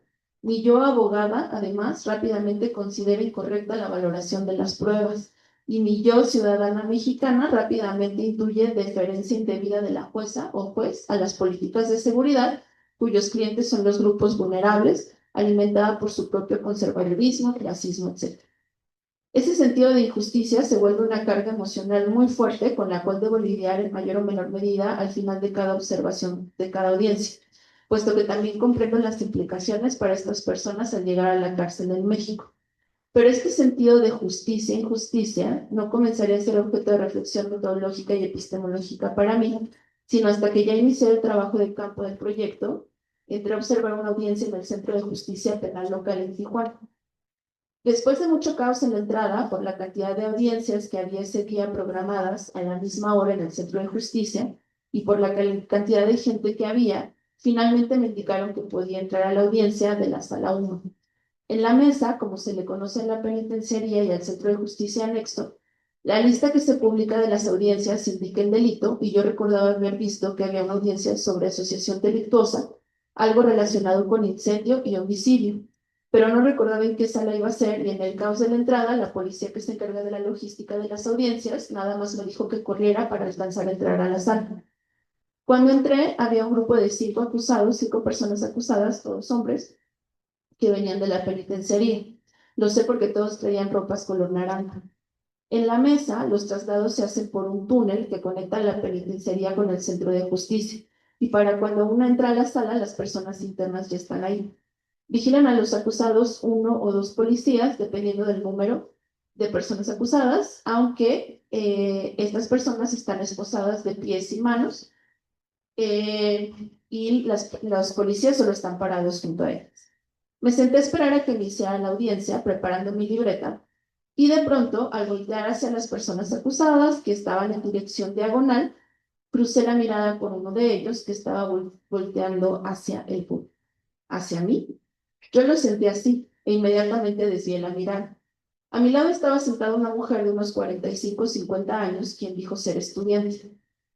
mi yo abogada, además, rápidamente considera incorrecta la valoración de las pruebas y mi yo ciudadana mexicana rápidamente intuye deferencia indebida de la jueza o juez a las políticas de seguridad, cuyos clientes son los grupos vulnerables, alimentada por su propio conservadurismo, racismo, etc. Ese sentido de injusticia se vuelve una carga emocional muy fuerte con la cual debo lidiar en mayor o menor medida al final de cada observación, de cada audiencia, puesto que también comprendo las implicaciones para estas personas al llegar a la cárcel en México. Pero este sentido de justicia e injusticia no comenzaría a ser objeto de reflexión metodológica y epistemológica para mí, sino hasta que ya inicié el trabajo de campo del proyecto, entré a observar una audiencia en el Centro de Justicia Penal Local en Tijuana. Después de mucho caos en la entrada por la cantidad de audiencias que había ese día programadas a la misma hora en el Centro de Justicia y por la cantidad de gente que había, finalmente me indicaron que podía entrar a la audiencia de la sala 1. En la mesa, como se le conoce en la penitenciaría y al Centro de Justicia anexo, la lista que se publica de las audiencias indica el delito y yo recordaba haber visto que había una audiencia sobre asociación delictuosa, algo relacionado con incendio y homicidio, pero no recordaba en qué sala iba a ser y en el caos de la entrada, la policía que se encarga de la logística de las audiencias nada más me dijo que corriera para alcanzar a entrar a la sala. Cuando entré, había un grupo de 5 acusados, 5 personas acusadas, todos hombres, que venían de la penitenciaría. Lo sé porque todos traían ropas color naranja. En la mesa, los traslados se hacen por un túnel que conecta la penitenciaría con el centro de justicia. Y para cuando uno entra a la sala, las personas internas ya están ahí. Vigilan a los acusados 1 o 2 policías, dependiendo del número de personas acusadas, aunque estas personas están esposadas de pies y manos y los policías solo están parados junto a ellas. Me senté a esperar a que iniciara la audiencia, preparando mi libreta, y de pronto, al voltear hacia las personas acusadas, que estaban en dirección diagonal, crucé la mirada con uno de ellos, que estaba volteando hacia mí. Yo lo sentí así, e inmediatamente desvié la mirada. A mi lado estaba sentada una mujer de unos 45 o 50 años, quien dijo ser estudiante.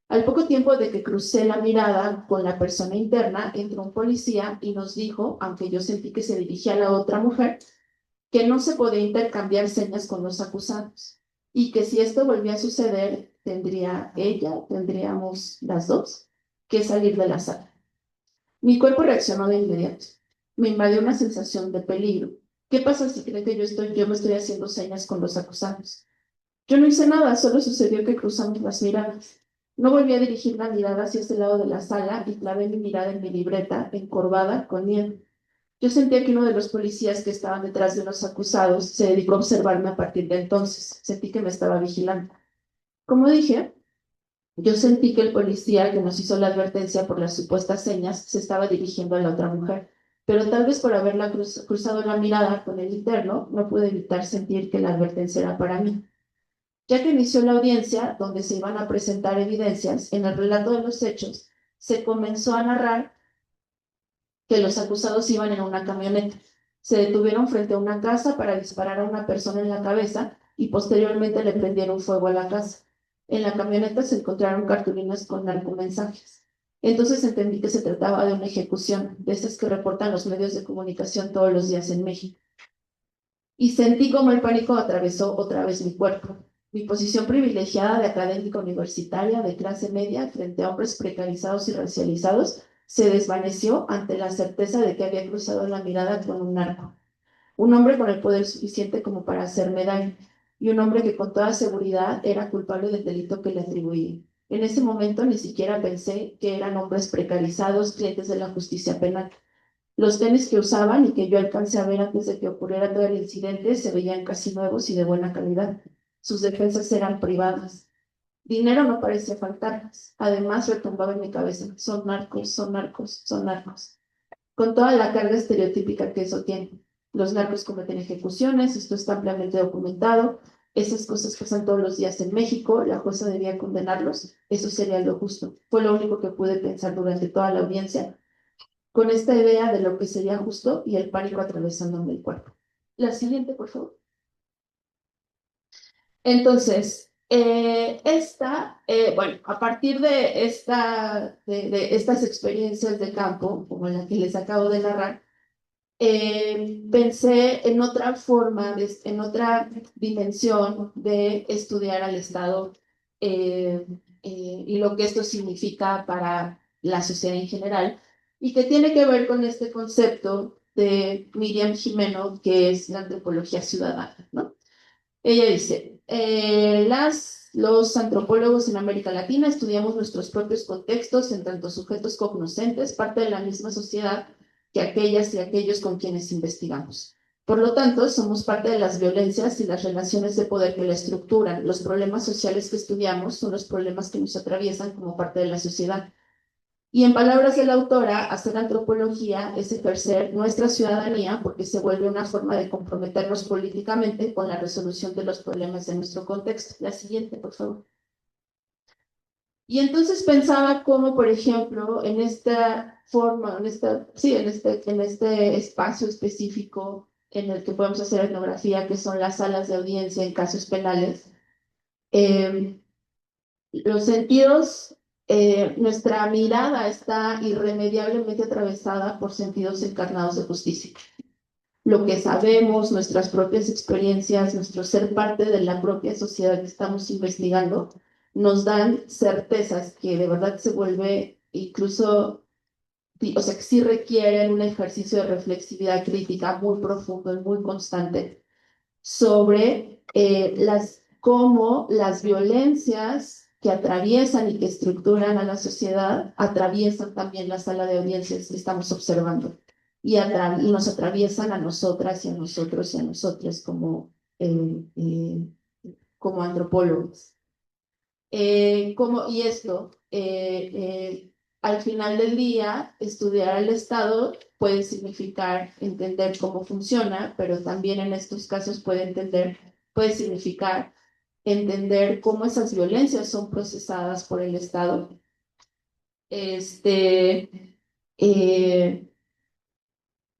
Al poco tiempo de que crucé la mirada con la persona interna, entró un policía y nos dijo, aunque yo sentí que se dirigía a la otra mujer, que no se podía intercambiar señas con los acusados y que si esto volvía a suceder, tendríamos las dos que salir de la sala. Mi cuerpo reaccionó de inmediato. Me invadió una sensación de peligro. ¿Qué pasa si creen que yo me estoy haciendo señas con los acusados? Yo no hice nada, solo sucedió que cruzamos las miradas. No volví a dirigir la mirada hacia ese lado de la sala y clavé mi mirada en mi libreta, encorvada, con miedo. Yo sentía que uno de los policías que estaban detrás de los acusados se dedicó a observarme a partir de entonces. Sentí que me estaba vigilando. Como dije, yo sentí que el policía que nos hizo la advertencia por las supuestas señas se estaba dirigiendo a la otra mujer, pero tal vez por haberla cruzado la mirada con el interno, no pude evitar sentir que la advertencia era para mí. Ya que inició la audiencia, donde se iban a presentar evidencias, en el relato de los hechos, se comenzó a narrar que los acusados iban en una camioneta. Se detuvieron frente a una casa para disparar a una persona en la cabeza y posteriormente le prendieron fuego a la casa. En la camioneta se encontraron cartulinas con narcomensajes. Entonces entendí que se trataba de una ejecución, de esas que reportan los medios de comunicación todos los días en México. Y sentí como el pánico atravesó otra vez mi cuerpo. Mi posición privilegiada de académica universitaria de clase media frente a hombres precarizados y racializados se desvaneció ante la certeza de que había cruzado la mirada con un narco, un hombre con el poder suficiente como para hacerme daño, y un hombre que con toda seguridad era culpable del delito que le atribuía. En ese momento ni siquiera pensé que eran hombres precarizados, clientes de la justicia penal. Los tenis que usaban y que yo alcancé a ver antes de que ocurriera todo el incidente se veían casi nuevos y de buena calidad. Sus defensas eran privadas. Dinero no parecía faltarles. Además, retumbaba en mi cabeza: son narcos, son narcos, son narcos. Con toda la carga estereotípica que eso tiene. Los narcos cometen ejecuciones, esto está ampliamente documentado. Esas cosas pasan todos los días en México, la jueza debía condenarlos, eso sería lo justo. Fue lo único que pude pensar durante toda la audiencia, con esta idea de lo que sería justo y el pánico atravesándome el cuerpo. La siguiente, por favor. Entonces, Bueno, a partir de estas experiencias de campo, como la que les acabo de narrar, pensé en otra forma, en otra dimensión de estudiar al Estado y lo que esto significa para la sociedad en general, y que tiene que ver con este concepto de Miriam Jimeno, que es la antropología ciudadana, ¿no? Ella dice, los antropólogos en América Latina estudiamos nuestros propios contextos en tanto sujetos cognoscentes, parte de la misma sociedad que aquellas y aquellos con quienes investigamos. Por lo tanto, somos parte de las violencias y las relaciones de poder que la estructuran. Los problemas sociales que estudiamos son los problemas que nos atraviesan como parte de la sociedad. Y en palabras de la autora, hacer antropología es ejercer nuestra ciudadanía porque se vuelve una forma de comprometernos políticamente con la resolución de los problemas de nuestro contexto. La siguiente, por favor. Y entonces pensaba cómo, por ejemplo, en esta forma, en este espacio específico en el que podemos hacer etnografía, que son las salas de audiencia en casos penales, eh, los sentidos, nuestra mirada está irremediablemente atravesada por sentidos encarnados de justicia. Lo que sabemos, nuestras propias experiencias, nuestro ser parte de la propia sociedad que estamos investigando, nos dan certezas que de verdad se vuelve incluso, o sea, que sí requieren un ejercicio de reflexividad crítica muy profundo y muy constante sobre cómo las violencias que atraviesan y que estructuran a la sociedad atraviesan también la sala de audiencias que estamos observando y nos atraviesan a nosotras y a nosotros y a nosotras como antropólogos. Y esto, al final del día, estudiar al Estado puede significar entender cómo funciona, pero también en estos casos puede significar entender cómo esas violencias son procesadas por el Estado. Eh,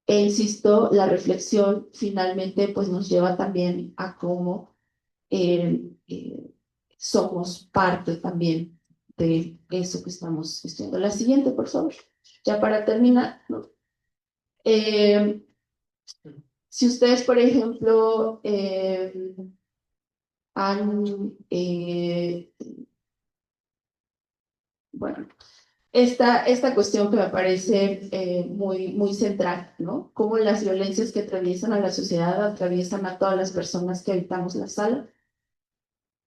insisto, la reflexión finalmente pues nos lleva también a cómo somos parte también de eso que estamos estudiando. La siguiente, por favor. Ya para terminar, ¿no? Eh, si ustedes, por ejemplo, han, bueno, esta cuestión que me parece muy central, ¿no? Cómo las violencias que atraviesan a la sociedad atraviesan a todas las personas que habitamos la sala.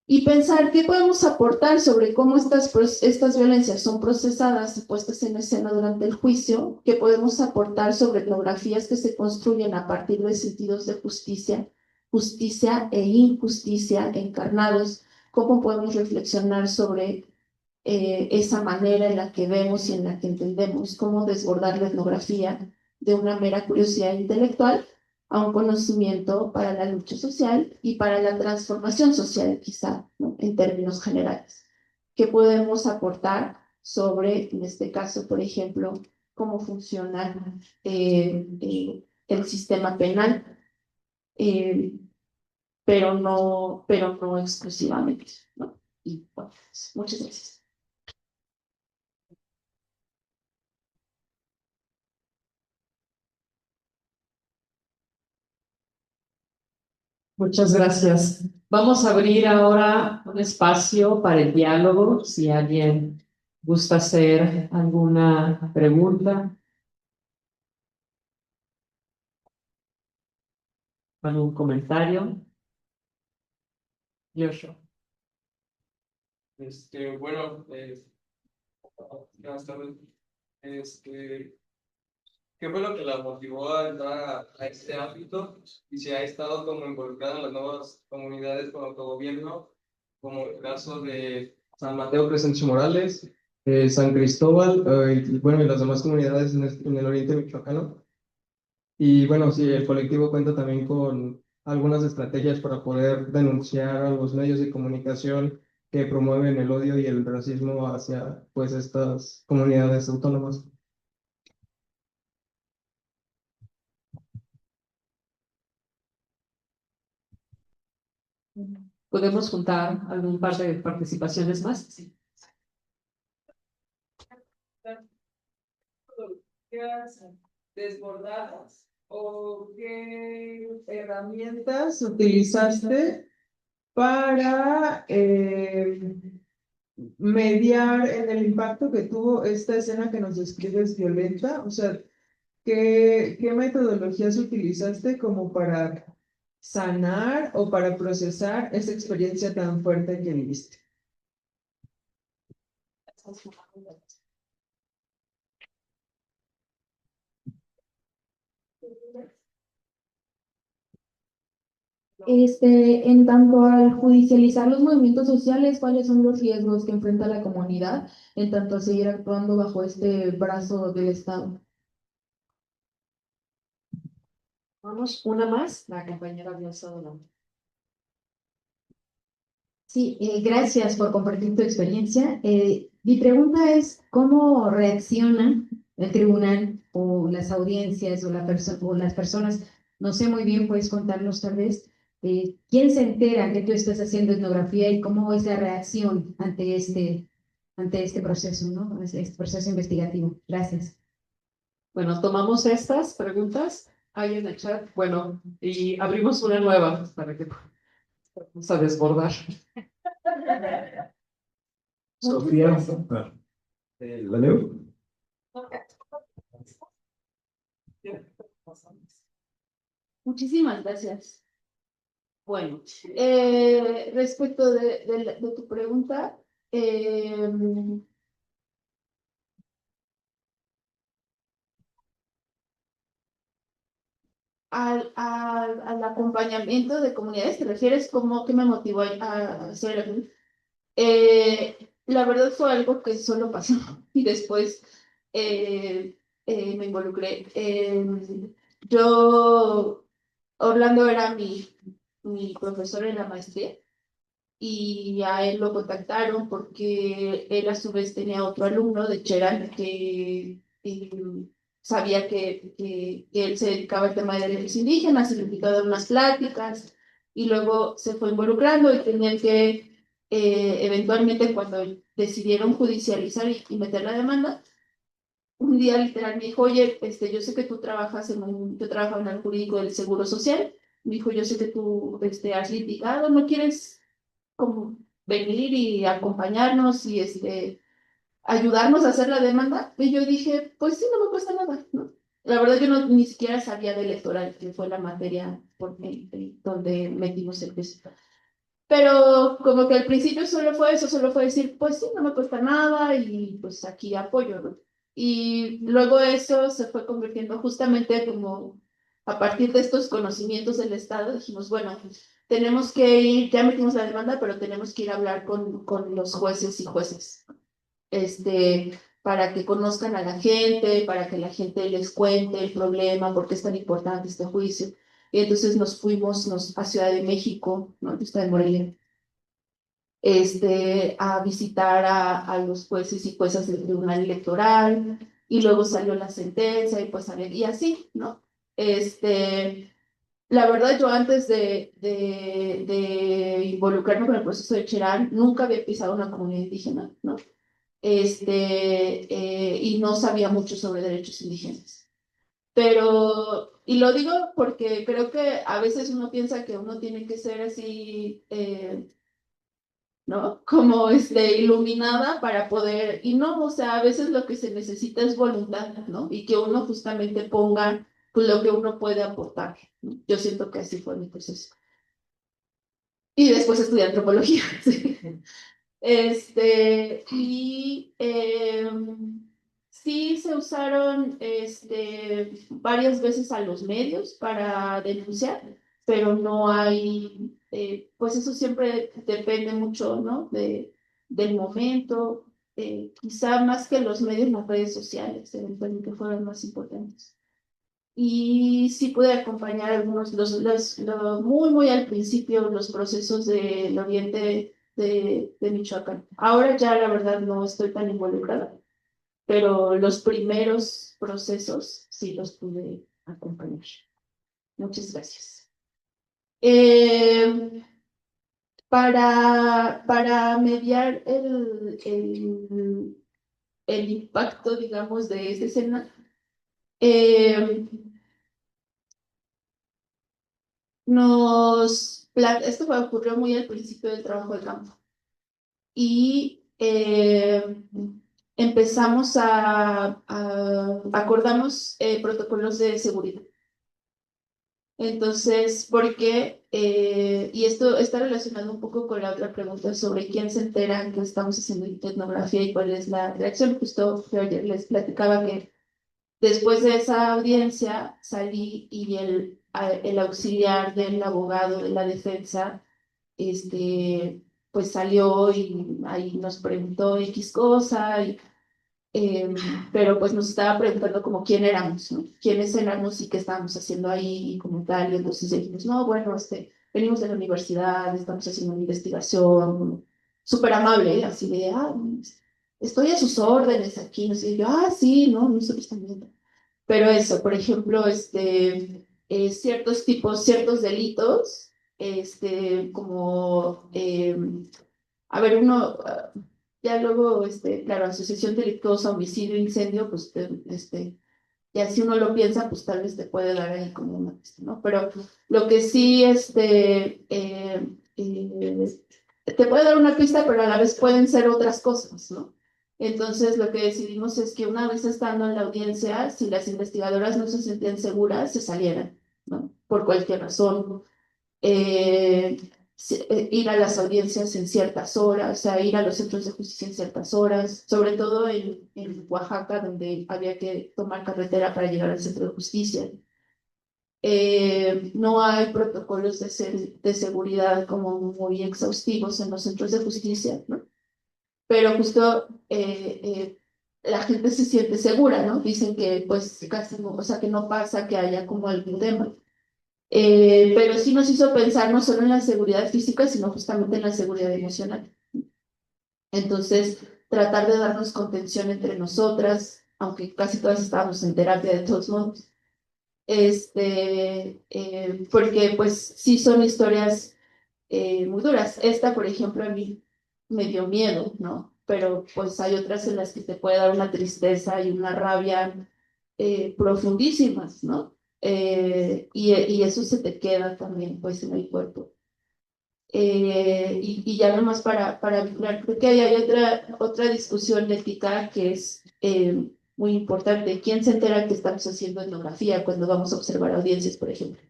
Y pensar qué podemos aportar sobre cómo estas violencias son procesadas y puestas en escena durante el juicio, qué podemos aportar sobre etnografías que se construyen a partir de sentidos de justicia, justicia e injusticia encarnados, cómo podemos reflexionar sobre esa manera en la que vemos y en la que entendemos, cómo desbordar la etnografía de una mera curiosidad intelectual a un conocimiento para la lucha social y para la transformación social, quizá, ¿no? En términos generales. ¿Qué podemos aportar sobre, en este caso, por ejemplo, cómo funciona el sistema penal, eh, pero no exclusivamente, ¿no? Y bueno, pues, muchas gracias. Muchas gracias. Vamos a abrir ahora un espacio para el diálogo. Si alguien gusta hacer alguna pregunta, algún comentario. Joshua. Bueno, buenas tardes. Este, ¿Qué fue lo que la motivó a entrar a este ámbito? Y si ha estado como involucrada en las nuevas comunidades con autogobierno, como el caso de San Mateo Crescencio Morales, San Cristóbal, y bueno, y las demás comunidades en el oriente michoacano. Y bueno, sí, el colectivo cuenta también con algunas estrategias para poder denunciar a los medios de comunicación que promueven el odio y el racismo hacia pues estas comunidades autónomas. ¿Podemos juntar algún par de participaciones más? Sí. Desbordadas o qué herramientas utilizaste para mediar en el impacto que tuvo esta escena que nos describes violenta? O sea, ¿qué metodologías utilizaste como para sanar o para procesar esa experiencia tan fuerte que viviste? En tanto al judicializar los movimientos sociales, ¿cuáles son los riesgos que enfrenta la comunidad en tanto a seguir actuando bajo este brazo del Estado? Vamos, una más, la compañera Diosa Dolor. Sí, gracias por compartir tu experiencia. Mi pregunta es, ¿cómo reacciona el tribunal o las audiencias o, o las personas? No sé muy bien, puedes contarnos tal vez, ¿quién se entera que tú estás haciendo etnografía y cómo es la reacción ante este proceso, ¿no? Este proceso investigativo. Gracias. Bueno, tomamos estas preguntas ahí en el chat. Bueno, y abrimos una nueva para que vamos a desbordar. Sofía, ¿la leo? Muchísimas gracias. Bueno, respecto de tu pregunta, al acompañamiento de comunidades, ¿te refieres cómo que me motivó a hacer? La verdad fue algo que solo pasó y después me involucré. Orlando era mi profesor en la maestría y a él lo contactaron porque él a su vez tenía otro alumno de Cherán que sabía que él se dedicaba al tema de derechos indígenas y le invitó a dar unas pláticas y luego se fue involucrando y tenían que eventualmente cuando decidieron judicializar y meter la demanda, un día literal me dijo, oye, yo sé que tú trabajas yo trabajo en el jurídico del Seguro Social, me dijo, yo sé que tú has litigado, ¿no quieres como venir y acompañarnos y ayudarnos a hacer la demanda? Y yo dije, pues sí, no me cuesta nada, ¿no? La verdad yo no, ni siquiera sabía de electoral, que fue la materia donde metimos el peso. Pero como que al principio solo fue eso, solo fue decir, pues sí, no me cuesta nada y pues aquí apoyo, ¿no? Y luego eso se fue convirtiendo justamente como a partir de estos conocimientos del Estado, dijimos, bueno, tenemos que ir, ya metimos la demanda, pero tenemos que ir a hablar con los jueces y jueces, para que conozcan a la gente, para que la gente les cuente el problema, por qué es tan importante este juicio. Y entonces nos fuimos a Ciudad de México, ¿no? Yo estaba en Morelia, a visitar a los jueces y juezas del Tribunal Electoral, y luego salió la sentencia, y pues y así, ¿no? La verdad, yo antes de involucrarme con el proceso de Cherán, nunca había pisado una comunidad indígena, ¿no? Y no sabía mucho sobre derechos indígenas. Pero, y lo digo porque creo que a veces uno piensa que uno tiene que ser así, ¿no? Como iluminada para poder, y no, o sea, a veces lo que se necesita es voluntad, ¿no? Y que uno justamente ponga pues, lo que uno puede aportar, ¿no? Yo siento que así fue mi proceso. Y después estudié antropología, sí. Y sí se usaron varias veces a los medios para denunciar, pero no hay, pues eso siempre depende mucho, ¿no? Del momento, quizá más que los medios, las redes sociales, eventualmente fueron más importantes. Y sí pude acompañar algunos, muy, muy al principio, los procesos del oriente de Michoacán. Ahora ya la verdad no estoy tan involucrada, pero los primeros procesos sí los pude acompañar. Muchas gracias. Para mediar el impacto, digamos, de esta escena, eh, esto ocurrió muy al principio del trabajo de campo y empezamos acordamos protocolos de seguridad. Entonces, porque, y esto está relacionado un poco con la otra pregunta sobre quién se entera que estamos haciendo etnografía y cuál es la reacción. Justo yo ayer les platicaba que después de esa audiencia salí y el auxiliar del abogado de la defensa, pues salió y ahí nos preguntó X cosa, eh, pero pues nos estaba preguntando como quién éramos, ¿no? Quiénes éramos y qué estábamos haciendo ahí y como tal. Y entonces dijimos, no, bueno, venimos de la universidad, estamos haciendo una investigación, súper amable, así de, estoy a sus órdenes aquí, no sé, y yo, sí, no, nosotros también. Pero eso, por ejemplo, ciertos delitos, como, a ver, ya luego, claro, asociación delictuosa, homicidio, incendio, pues, ya si uno lo piensa, pues tal vez te puede dar ahí como una pista, ¿no? Pero lo que sí, te puede dar una pista, pero a la vez pueden ser otras cosas, ¿no? Entonces, lo que decidimos es que una vez estando en la audiencia, si las investigadoras no se sentían seguras, se salieran, ¿no? Por cualquier razón. Eh, Ir a las audiencias en ciertas horas, o sea, ir a los centros de justicia en ciertas horas, sobre todo en Oaxaca, donde había que tomar carretera para llegar al centro de justicia. No hay protocolos de seguridad como muy exhaustivos en los centros de justicia, ¿no? Pero justo la gente se siente segura, ¿no? Dicen que pues casi no, o sea, que no pasa que haya como algún tema. Pero sí nos hizo pensar no solo en la seguridad física, sino justamente en la seguridad emocional. Entonces, tratar de darnos contención entre nosotras, aunque casi todas estábamos en terapia de todos modos, porque pues sí son historias muy duras. Esta, por ejemplo, a mí me dio miedo, ¿no? Pero pues hay otras en las que te puede dar una tristeza y una rabia profundísimas, ¿no? Y eso se te queda también, pues, en el cuerpo. Y ya nomás para vincular, creo que hay otra discusión ética que es muy importante. ¿Quién se entera que estamos haciendo etnografía cuando vamos a observar audiencias, por ejemplo?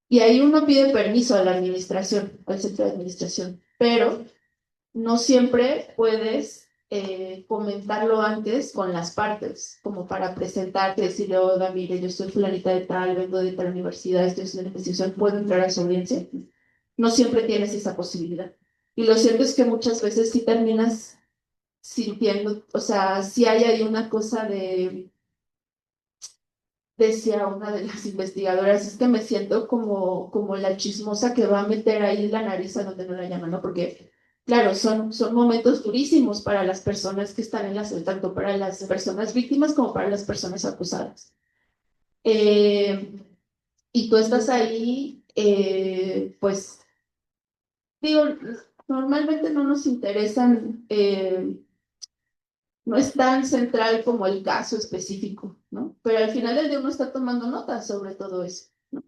Y ahí uno pide permiso a la administración, al centro de administración, pero no siempre puedes comentarlo antes con las partes, como para presentarte, decirle, oiga, mire, yo soy fulanita de tal, vengo de tal universidad, estoy haciendo una investigación, ¿puedo entrar a su audiencia? No siempre tienes esa posibilidad. Y lo cierto es que muchas veces sí terminas sintiendo, o sea, sí hay ahí una cosa decía una de las investigadoras, es que me siento como la chismosa que va a meter ahí la nariz a donde no la llaman, ¿no? Porque, claro, son momentos durísimos para las personas que están en la celda, tanto para las personas víctimas como para las personas acusadas. Y tú estás ahí, pues, digo, normalmente no nos interesan, no es tan central como el caso específico, ¿no? Pero al final del día uno está tomando notas sobre todo eso, ¿no?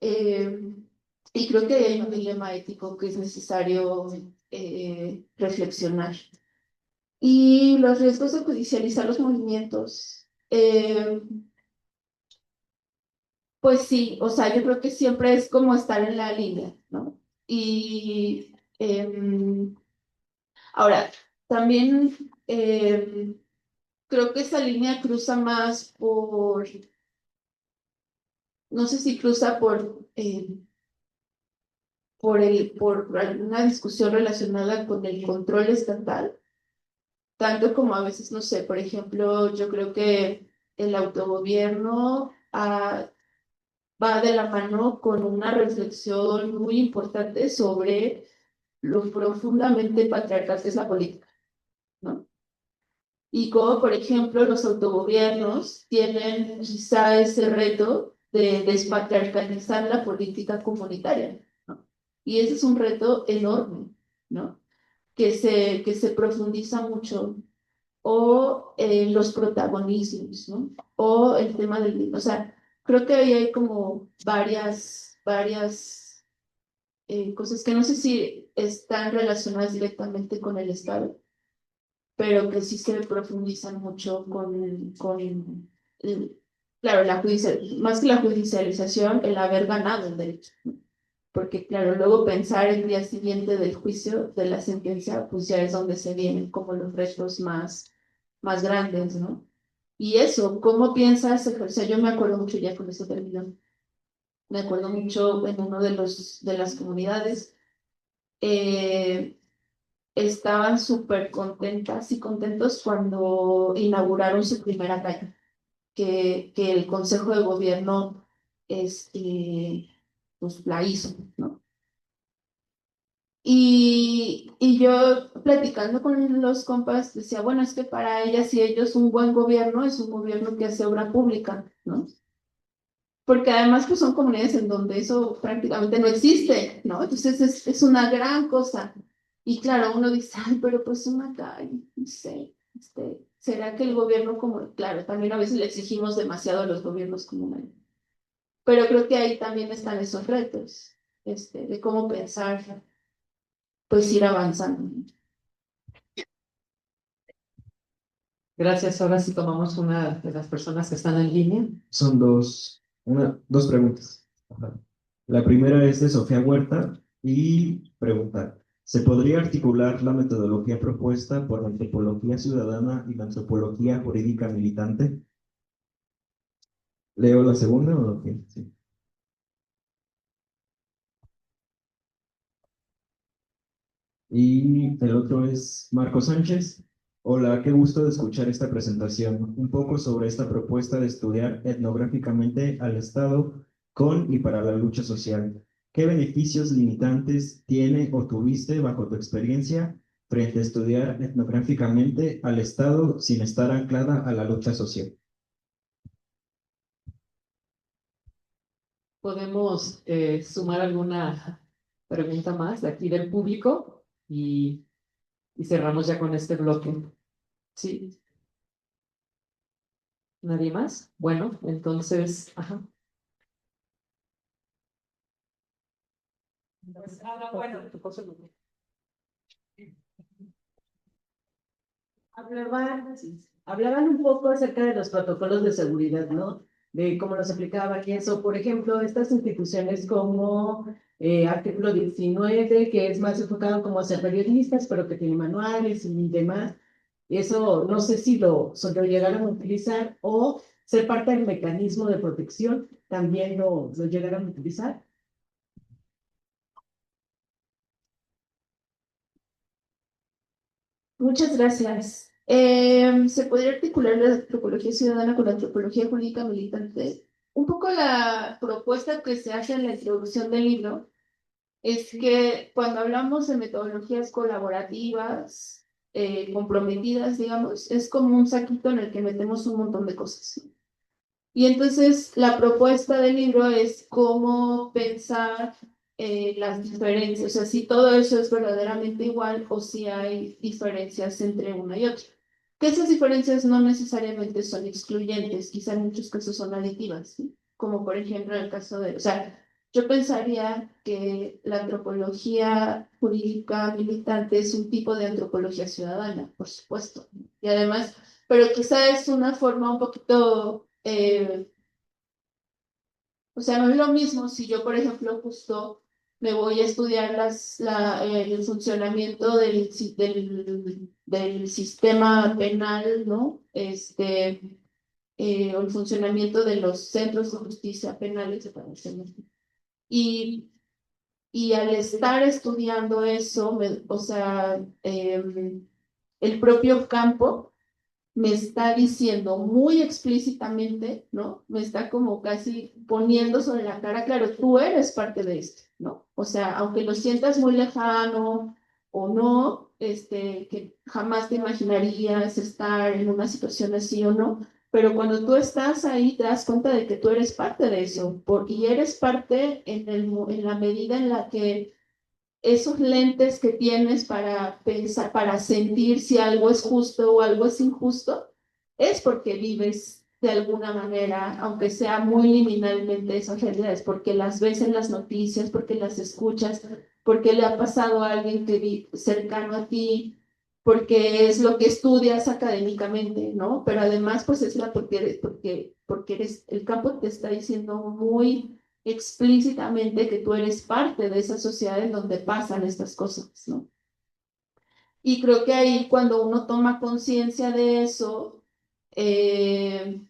Y creo que hay un dilema ético que es necesario reflexionar. Y los riesgos de judicializar los movimientos, pues sí, o sea, yo creo que siempre es como estar en la línea, ¿no? Y ahora, también creo que esa línea cruza más no sé si cruza por alguna discusión relacionada con el control estatal, tanto como a veces, no sé, por ejemplo, yo creo que el autogobierno va de la mano con una reflexión muy importante sobre lo profundamente patriarcal que es la política, ¿no? Y como, por ejemplo, los autogobiernos tienen quizá ese reto de despatriarcalizar la política comunitaria, ¿no? Y ese es un reto enorme, ¿no? Que se profundiza mucho. O los protagonismos, ¿no? O el tema del... O sea, creo que ahí hay como varias cosas que no sé si están relacionadas directamente con el Estado, pero que sí se profundizan mucho claro, más que la judicialización, el haber ganado el derecho, ¿no? Porque, claro, luego pensar el día siguiente del juicio, de la sentencia, pues ya es donde se vienen como los retos más grandes, ¿no? Y eso, ¿cómo piensas? O sea, yo me acuerdo mucho, ya con esto termino, me acuerdo mucho en uno de las comunidades, eh, estaban súper contentas y contentos cuando inauguraron su primera calle, que el Consejo de Gobierno, pues la hizo, ¿no? Y yo platicando con los compas decía, bueno, es que para ellas y ellos un buen gobierno es un gobierno que hace obra pública, ¿no? Porque además pues son comunidades en donde eso prácticamente no existe, ¿no? Entonces es una gran cosa. Y claro, uno dice, ay, pero pues una calle, no sé, ¿será que el gobierno como, claro, también a veces le exigimos demasiado a los gobiernos comunales, pero creo que ahí también están esos retos, de cómo pensar, pues ir avanzando. Gracias. Ahora sí tomamos una de las personas que están en línea. Son dos preguntas. Ajá. La primera es de Sofía Huerta y pregunta, ¿se podría articular la metodología propuesta por la antropología ciudadana y la antropología jurídica militante? ¿Leo la segunda o no? Sí. Y el otro es Marco Sánchez. Hola, qué gusto de escuchar esta presentación. Un poco sobre esta propuesta de estudiar etnográficamente al Estado con y para la lucha social. ¿Qué beneficios limitantes tiene o tuviste bajo tu experiencia frente a estudiar etnográficamente al Estado sin estar anclada a la lucha social? ¿Podemos sumar alguna pregunta más de aquí del público? Y cerramos ya con este bloque. ¿Sí? ¿Nadie más? Bueno, entonces, ajá. Pues, bueno, Hablaban un poco acerca de los protocolos de seguridad, ¿no? De cómo los aplicaban y eso. Por ejemplo, estas instituciones como Artículo 19, que es más enfocado como a ser periodistas, pero que tiene manuales y demás. Eso no sé si lo llegaron a utilizar o ser parte del mecanismo de protección, también lo llegaron a utilizar. Muchas gracias. ¿Se podría articular la antropología ciudadana con la antropología jurídica militante? Un poco la propuesta que se hace en la introducción del libro es que cuando hablamos de metodologías colaborativas, comprometidas, digamos, es como un saquito en el que metemos un montón de cosas, ¿no? Y entonces la propuesta del libro es cómo pensar las diferencias, o sea, si todo eso es verdaderamente igual o si hay diferencias entre una y otra. Que esas diferencias no necesariamente son excluyentes, quizá en muchos casos son aditivas, ¿sí? Como por ejemplo en el caso de, o sea, yo pensaría que la antropología jurídica militante es un tipo de antropología ciudadana, por supuesto, ¿no? Y además, pero quizá es una forma un poquito o sea, no es lo mismo si yo, por ejemplo, justo me voy a estudiar el funcionamiento del sistema penal, ¿no? O el funcionamiento de los centros de justicia penales, se parece, ¿no? Y, y al estar estudiando eso, o sea, el propio campo me está diciendo muy explícitamente, ¿no? Me está como casi poniendo sobre la cara, claro, tú eres parte de esto, ¿no? O sea, aunque lo sientas muy lejano o no, que jamás te imaginarías estar en una situación así o no, pero cuando tú estás ahí te das cuenta de que tú eres parte de eso, y eres parte en la medida en la que esos lentes que tienes para pensar, para sentir si algo es justo o algo es injusto, es porque vives de alguna manera, aunque sea muy liminalmente, esas realidades, porque las ves en las noticias, porque las escuchas, porque le ha pasado a alguien que cercano a ti, porque es lo que estudias académicamente, ¿no? Pero además, pues es porque eres, el campo te está diciendo muy explícitamente que tú eres parte de esa sociedad en donde pasan estas cosas, ¿no? Y creo que ahí cuando uno toma conciencia de eso, eh,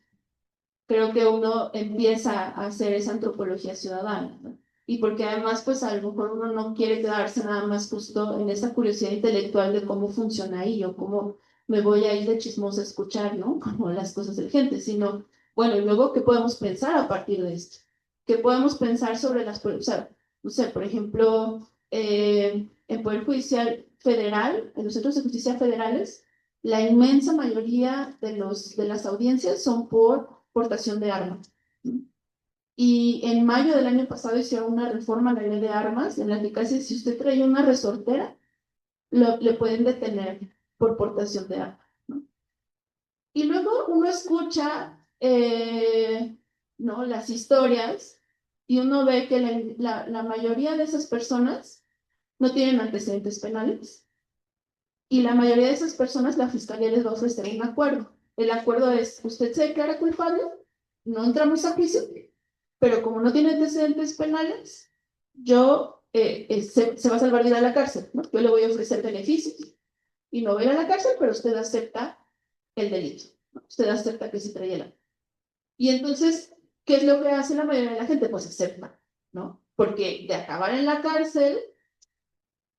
creo que uno empieza a hacer esa antropología ciudadana, ¿no? Y porque además, pues a lo mejor uno no quiere quedarse nada más justo en esa curiosidad intelectual de cómo funciona ahí o cómo me voy a ir de chismosa a escuchar, ¿no? Como las cosas de la gente, sino, bueno, y luego, ¿qué podemos pensar a partir de esto? ¿Qué podemos pensar sobre o sea, no sé, por ejemplo, en Poder Judicial Federal, en los centros de justicia federales, la inmensa mayoría de las audiencias son por portación de armas. Y en mayo del año pasado hicieron una reforma a la ley de armas en la que casi si usted trae una resortera, le pueden detener por portación de armas, ¿no? Y luego uno escucha ¿no? las historias y uno ve que la mayoría de esas personas no tienen antecedentes penales. Y la mayoría de esas personas, la fiscalía les va a ofrecer un acuerdo. El acuerdo es, usted se declara culpable, no entramos a juicio, pero como no tiene antecedentes penales, se va a salvar de ir a la cárcel, ¿no? Yo le voy a ofrecer beneficios y no va a ir a la cárcel, pero usted acepta el delito, ¿no? Usted acepta que se trae la. Y entonces, ¿qué es lo que hace la mayoría de la gente? Pues acepta, ¿no? Porque de acabar en la cárcel,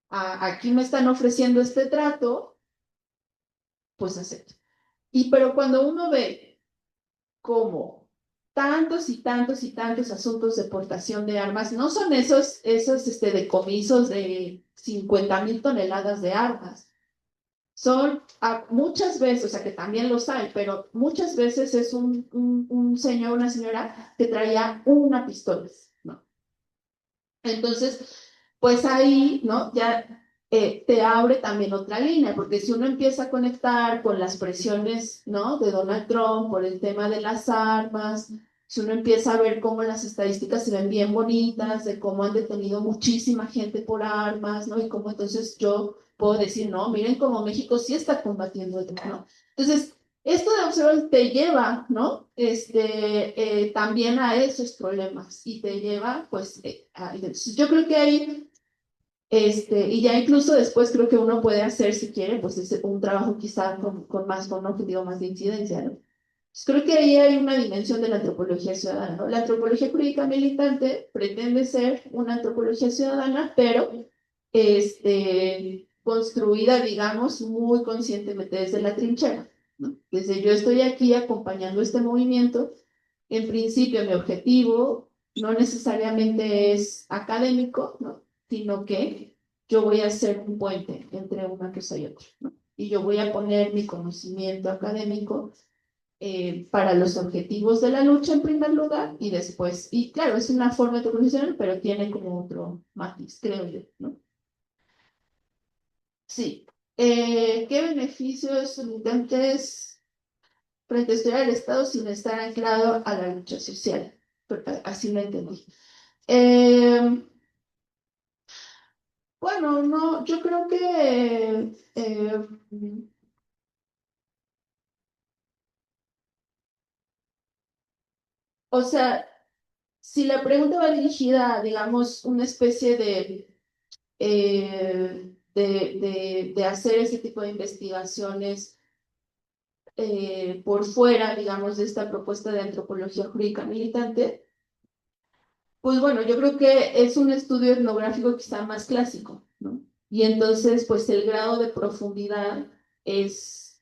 aquí me están ofreciendo este trato, pues acepto. Pero cuando uno ve cómo tantos y tantos y tantos asuntos de portación de armas, no son esos decomisos de 50,000 toneladas de armas, son muchas veces, o sea que también los hay, pero muchas veces es un señor, una señora que traía una pistola, ¿no? Entonces, pues ahí, ¿no? Ya te abre también otra línea, porque si uno empieza a conectar con las presiones, ¿no? De Donald Trump por el tema de las armas, si uno empieza a ver cómo las estadísticas se ven bien bonitas, de cómo han detenido muchísima gente por armas, ¿no? Y cómo entonces yo puedo decir, no, miren cómo México sí está combatiendo, ¿no? Entonces, esto de observar te lleva, ¿no? También a esos problemas y te lleva, pues, yo creo que hay, y ya incluso después creo que uno puede hacer, si quiere, pues, un trabajo quizá con un objetivo más de incidencia, ¿no? Pues creo que ahí hay una dimensión de la antropología ciudadana, ¿no? La antropología jurídica militante pretende ser una antropología ciudadana, pero, construida, digamos, muy conscientemente desde la trinchera, ¿no? Desde yo estoy aquí acompañando este movimiento, en principio mi objetivo no necesariamente es académico, ¿no? Sino que yo voy a hacer un puente entre una cosa y otra, ¿no? Y yo voy a poner mi conocimiento académico para los objetivos de la lucha en primer lugar y después, y claro, es una forma de profesional, pero tiene como otro matiz, creo yo, ¿no? Sí. ¿Qué beneficios limitantes frente a estudiar el Estado sin estar anclado a la lucha social? Así lo entendí. Bueno, no, yo creo que o sea, si la pregunta va dirigida a, digamos, una especie de hacer ese tipo de investigaciones por fuera, digamos, de esta propuesta de antropología jurídica militante, pues bueno, yo creo que es un estudio etnográfico quizá más clásico, ¿no? Y entonces, pues el grado de profundidad es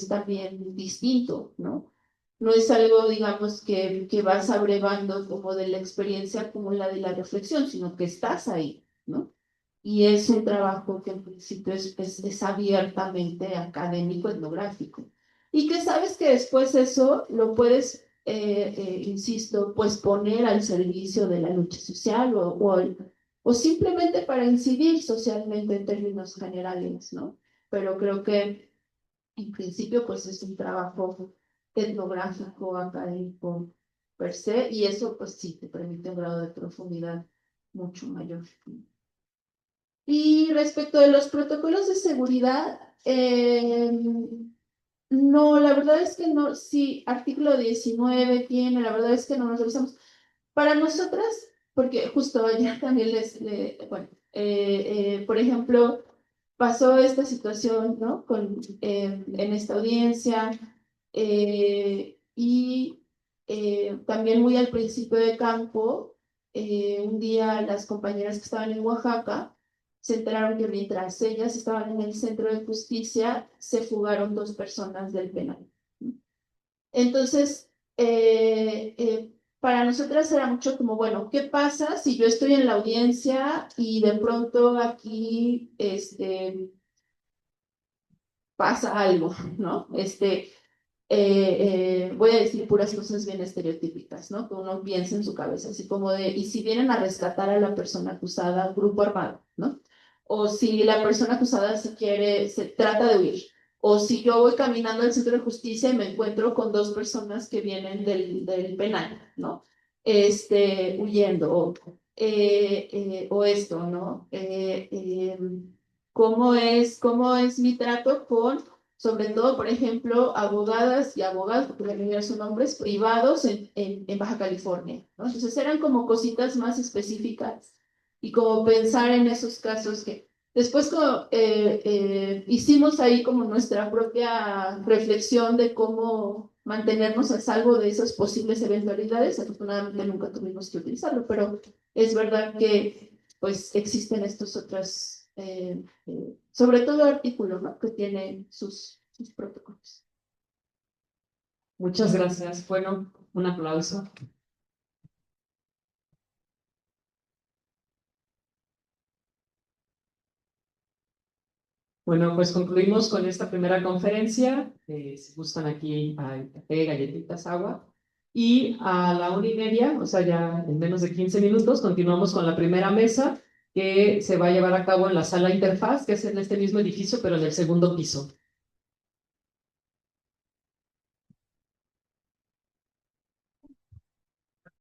también distinto, ¿no? No es algo, digamos, que vas abrevando como de la experiencia como la de la reflexión, sino que estás ahí, ¿no? Y es un trabajo que en principio es abiertamente académico, etnográfico. Y que sabes que después eso lo puedes, insisto, pues poner al servicio de la lucha social o simplemente para incidir socialmente en términos generales, ¿no? Pero creo que en principio pues es un trabajo etnográfico, académico per se, y eso pues sí te permite un grado de profundidad mucho mayor. Y respecto de los protocolos de seguridad, no, la verdad es que no, sí, artículo 19 tiene, la verdad es que no nos revisamos. Para nosotras, porque justo ayer también bueno, por ejemplo, pasó esta situación, ¿no? En esta audiencia, y también muy al principio de campo, un día las compañeras que estaban en Oaxaca se enteraron que mientras ellas estaban en el centro de justicia, se fugaron 2 personas del penal. Entonces, para nosotras era mucho como, bueno, ¿qué pasa si yo estoy en la audiencia y de pronto aquí pasa algo, ¿no? Voy a decir puras cosas bien estereotípicas, ¿no? Que uno piensa en su cabeza, así como de, y si vienen a rescatar a la persona acusada, grupo armado, ¿no? O si la persona acusada se trata de huir. O si yo voy caminando al centro de justicia y me encuentro con 2 personas que vienen del penal, ¿no? Huyendo, o esto, ¿no? ¿Cómo es mi trato con, sobre todo, por ejemplo, abogadas y abogados, porque la mayoría son hombres, privados en Baja California, ¿no? Entonces eran como cositas más específicas y como pensar en esos casos que después hicimos ahí como nuestra propia reflexión de cómo mantenernos a salvo de esas posibles eventualidades. Afortunadamente nunca tuvimos que utilizarlo, pero es verdad que pues existen estos otros, sobre todo artículos, ¿no? Que tienen sus protocolos. Muchas gracias. Bueno, un aplauso. Bueno, pues concluimos con esta primera conferencia. Si gustan aquí hay café, galletitas, agua. Y a la 1:30, o sea, ya en menos de 15 minutos, continuamos con la primera mesa que se va a llevar a cabo en la sala interfaz, que es en este mismo edificio, pero en el segundo piso.